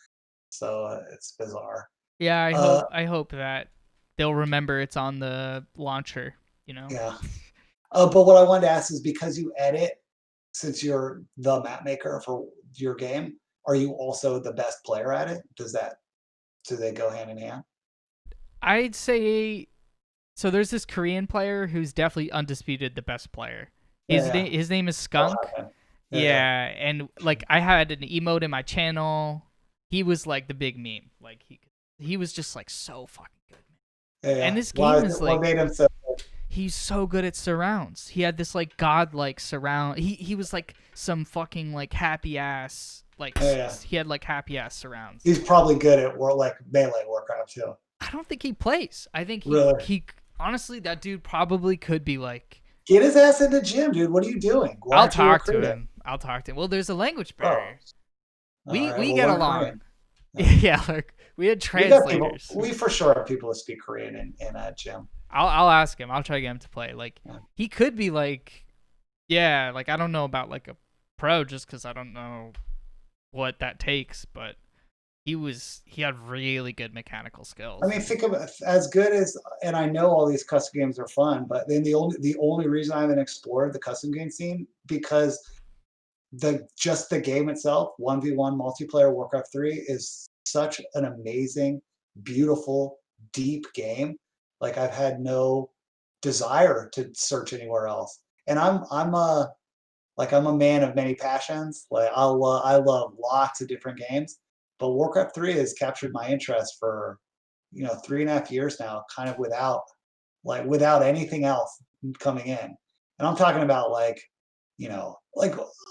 So it's bizarre. Yeah, I Uh, hope I hope that they'll remember it's on the launcher. You know. yeah. But what I wanted to ask is because you edit, since you're the map maker for your game, are you also the best player at it? Do they go hand in hand? I'd say so. There's this Korean player who's definitely undisputed the best player. Yeah, yeah. His name is That'll Skunk. happen. Yeah, yeah. Yeah, and like I had an emote in my channel. He was like the big meme. Like he was just like so fucking good, man. Yeah, And yeah. this game is What like made him so good? he's so good at surrounds. He had this like godlike surround. He was like some fucking like happy ass like Yeah, yeah. he had like happy ass surrounds. He's probably good at like melee Warcraft too. I don't think he plays. I think Really? he honestly that dude probably could be like. Get his ass in the gym, dude. What are you doing? Why I'll aren't you talk to recruiting? him. I'll talk to him. Well, there's a language Oh, barrier. all right. We Well, get learn Korean. along. Yeah. Yeah, like we had We got people. translators. We for sure have people that speak Korean in gym. I'll ask him. I'll try to get him to play. Like Yeah. he could be like, yeah. Like I don't know about like a pro just because I don't know what that takes, but he had really good mechanical skills. I mean, think of it as good as, and I know all these custom games are fun, but then the only reason I haven't explored the custom game scene because the game itself, 1v1 multiplayer Warcraft 3 is such an amazing, beautiful, deep game. Like I've had no desire to search anywhere else. And I'm a man of many passions. Like I love lots of different games, but Warcraft 3 has captured my interest for 3.5 years now, kind of without anything else coming in. And I'm talking about like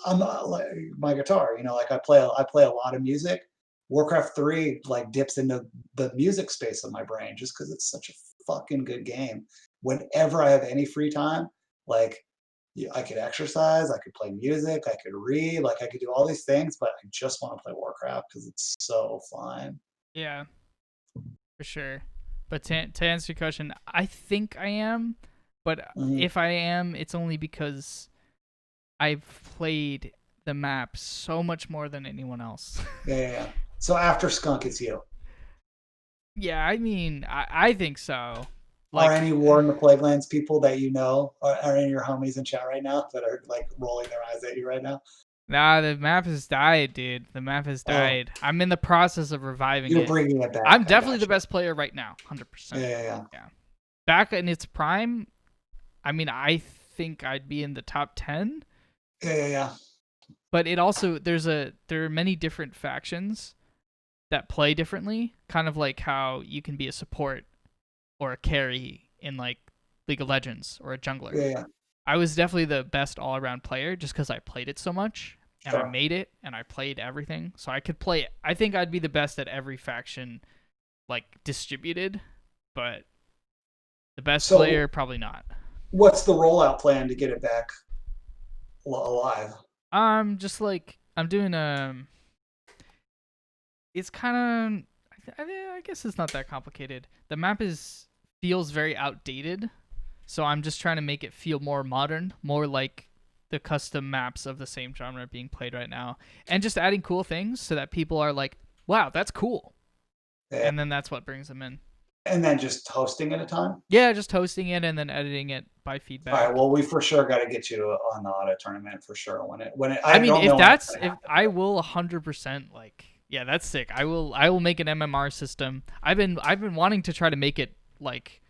I'm like my guitar, like I play a lot of music. Warcraft 3 like dips into the music space of my brain just because it's such a fucking good game. Whenever I have any free time, like yeah, I could exercise, I could play music, I could read, like I could do all these things, but I just want to play Warcraft because it's so fun. Yeah, for sure. But to answer your question, I think I am. But Mhm. if I am, it's only because I've played the map so much more than anyone else. Yeah, yeah, yeah. So after Skunk, it's you. Yeah, I mean, I think so. Are Like, any War in the Plaguelands people that you know are any of your homies in chat right now that are like rolling their eyes at you right now? nah, the map has died, dude. The map has Oh, died. I'm in the process of reviving you're it. bringing it I'm back. I definitely got the you. best player right now, 100%. Yeah, yeah, yeah. Yeah. Back in its prime, I mean, I think I'd be in the top 10, Yeah, yeah, yeah. but it also there are many different factions that play differently, kind of like how you can be a support or a carry in like League of Legends or a jungler. Yeah, yeah. I was definitely the best all-around player just because I played it so much and I Sure. made it and I played everything, so I could play it. I think I'd be the best at every faction, like distributed, but the best So player probably not. what's the rollout plan to get it back alive? Just like I'm doing it's kind of I guess it's not that complicated. The map is feels very outdated, so I'm just trying to make it feel more modern, more like the custom maps of the same genre being played right now, and just adding cool things so that people are like, "Wow, that's cool," Yeah. and then that's what brings them in. And then just hosting at a time? Yeah, just hosting it and then editing it by All right. feedback. Well, we for sure got to get you on the auto tournament for sure. I I mean, don't if know when it's that's gonna if happen, I but will 100% like yeah, that's sick. I will make an MMR system. I've been wanting to try to make it like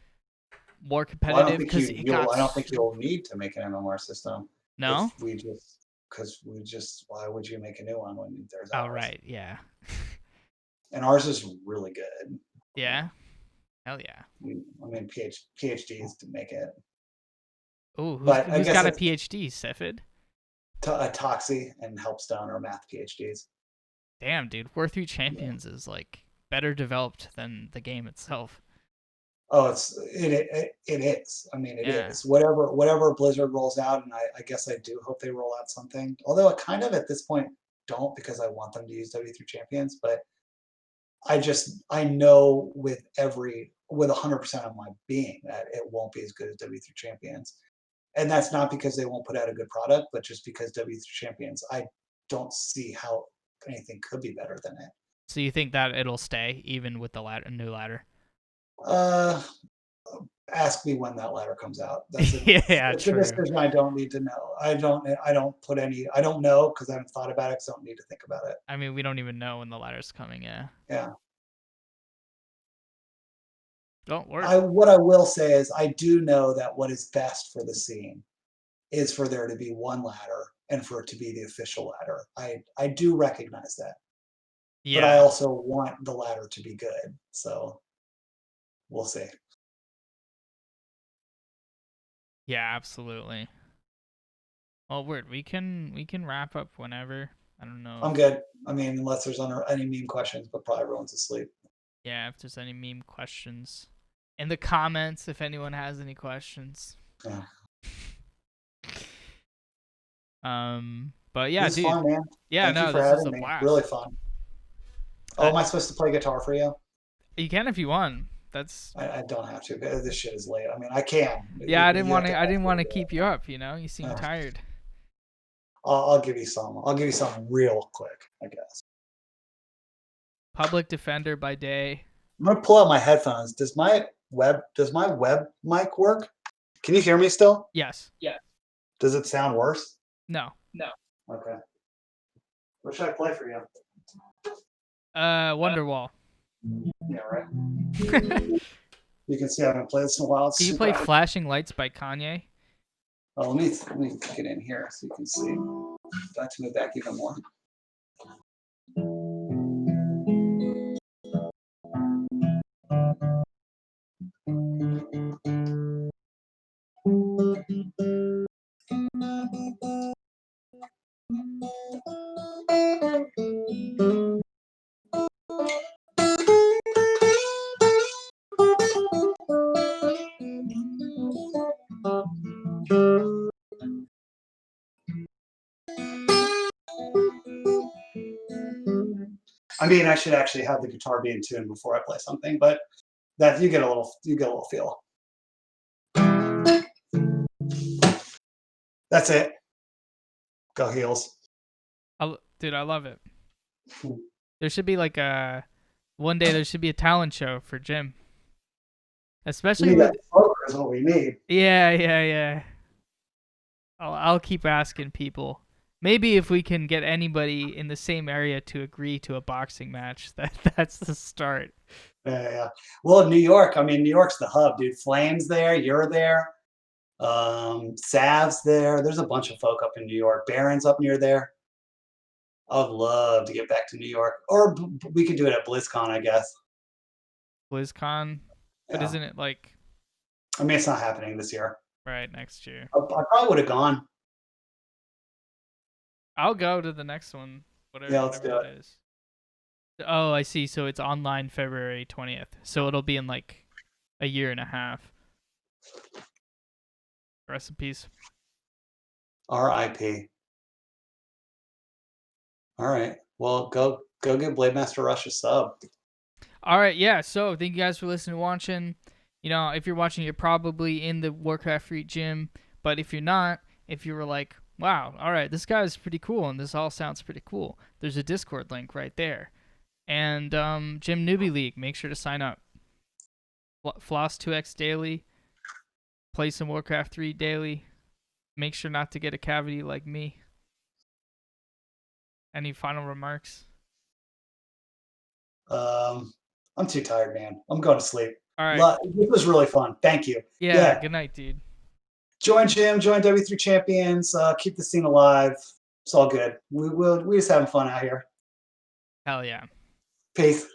more well, I don't competitive think because you it you'll. got I don't think you'll need to make an MMR system if no. we just because we just. Why would you make a new one when there's Oh ours? right, yeah, And ours is really good. yeah, hell yeah. I mean, PhDs to make it, Oh, but I who's guess got a it's PhD, Sefid? a Toxie and Helpstone or math PhDs. Damn, dude, War 3 Yeah. Champions is like better developed than the game itself. Oh, it is. I mean, it Yeah, is. Whatever Blizzard rolls out, and I guess I do hope they roll out something. Although it kind of at this point don't because I want them to use W3 champions, but I know with 100% of my being that it won't be as good as W3 champions. And that's not because they won't put out a good product, but just because W3 champions, I don't see how anything could be better than it. So you think that it'll stay even with the new ladder? Ask me when that ladder comes out. That's Yeah, it's a true. decision I don't need to know. I don't know because I haven't thought about it, so I don't need to think about it. I mean, we don't even know when the ladder's coming. Yeah. Yeah. Don't worry. What I will say is I do know that what is best for the scene is for there to be one ladder and for it to be the official ladder. I do recognize that. Yeah. But I also want the ladder to be good. So we'll see. Yeah, absolutely. Well, weird. We can wrap up whenever. I don't know. I'm good. I mean, unless there's any meme questions, but probably everyone's asleep. Yeah, if there's any meme questions in the comments, if anyone has any questions. Yeah. But yeah, It's dude. fun, man. Yeah, Thank you for this having is a me. blast. Really fun. Oh, am I supposed to play guitar for you? You can if you want. That's. I don't have to. This shit is late. I mean, I can. Yeah, I didn't want to keep you up. You know, you seem tired. I'll give you some. I'll give you some real quick, I guess. Public Defender by day. I'm gonna pull out my headphones. Does my web mic work? Can you hear me still? Yes. Yeah. Does it sound worse? No. Okay. What should I play for you? Wonderwall. Yeah, right. You can see I haven't played this in a while. Do you play Flashing Lights by Kanye? Oh, let me get in here so you can see. Back to move back even more. I mean, I should actually have the guitar be in tune before I play something, but that you get a little feel. That's it. Go heels. Dude, I love it. There should be like one day there should be a talent show for Jim. Especially with is what we need. Yeah. I'll keep asking people. Maybe if we can get anybody in the same area to agree to a boxing match, that's the start. Yeah. Well, in New York, I mean, New York's the hub, dude. Flame's there, you're there. Sav's there. There's a bunch of folk up in New York. Barron's up near there. I'd love to get back to New York, or we could do it at BlizzCon, I guess. BlizzCon, but isn't it like? I mean, it's not happening this year. Right, next year. I probably would have gone. I'll go to the next one, whatever it is. Oh, I see. So it's online February 20th. So it'll be in like a year and a half. Rest in peace. R.I.P. All right. Well, go give BladeMasterRUSH a sub. All right. Yeah. So thank you guys for listening and watching. You know, if you're watching, you're probably in the Warcraft 3 gym. But if you're not, if you were like, wow, all right, this guy's pretty cool and this all sounds pretty cool, there's a Discord link right there. And Gym Newbie League, make sure to sign up. Floss2xDaily, play some Warcraft 3 daily. Make sure not to get a cavity like me. Any final remarks? I'm too tired, man. I'm going to sleep. All right. This was really fun. Thank you. Yeah. Good night, dude. Join Jim, join W3 Champions, keep the scene alive. It's all good. We just having fun out here. Hell yeah. Peace.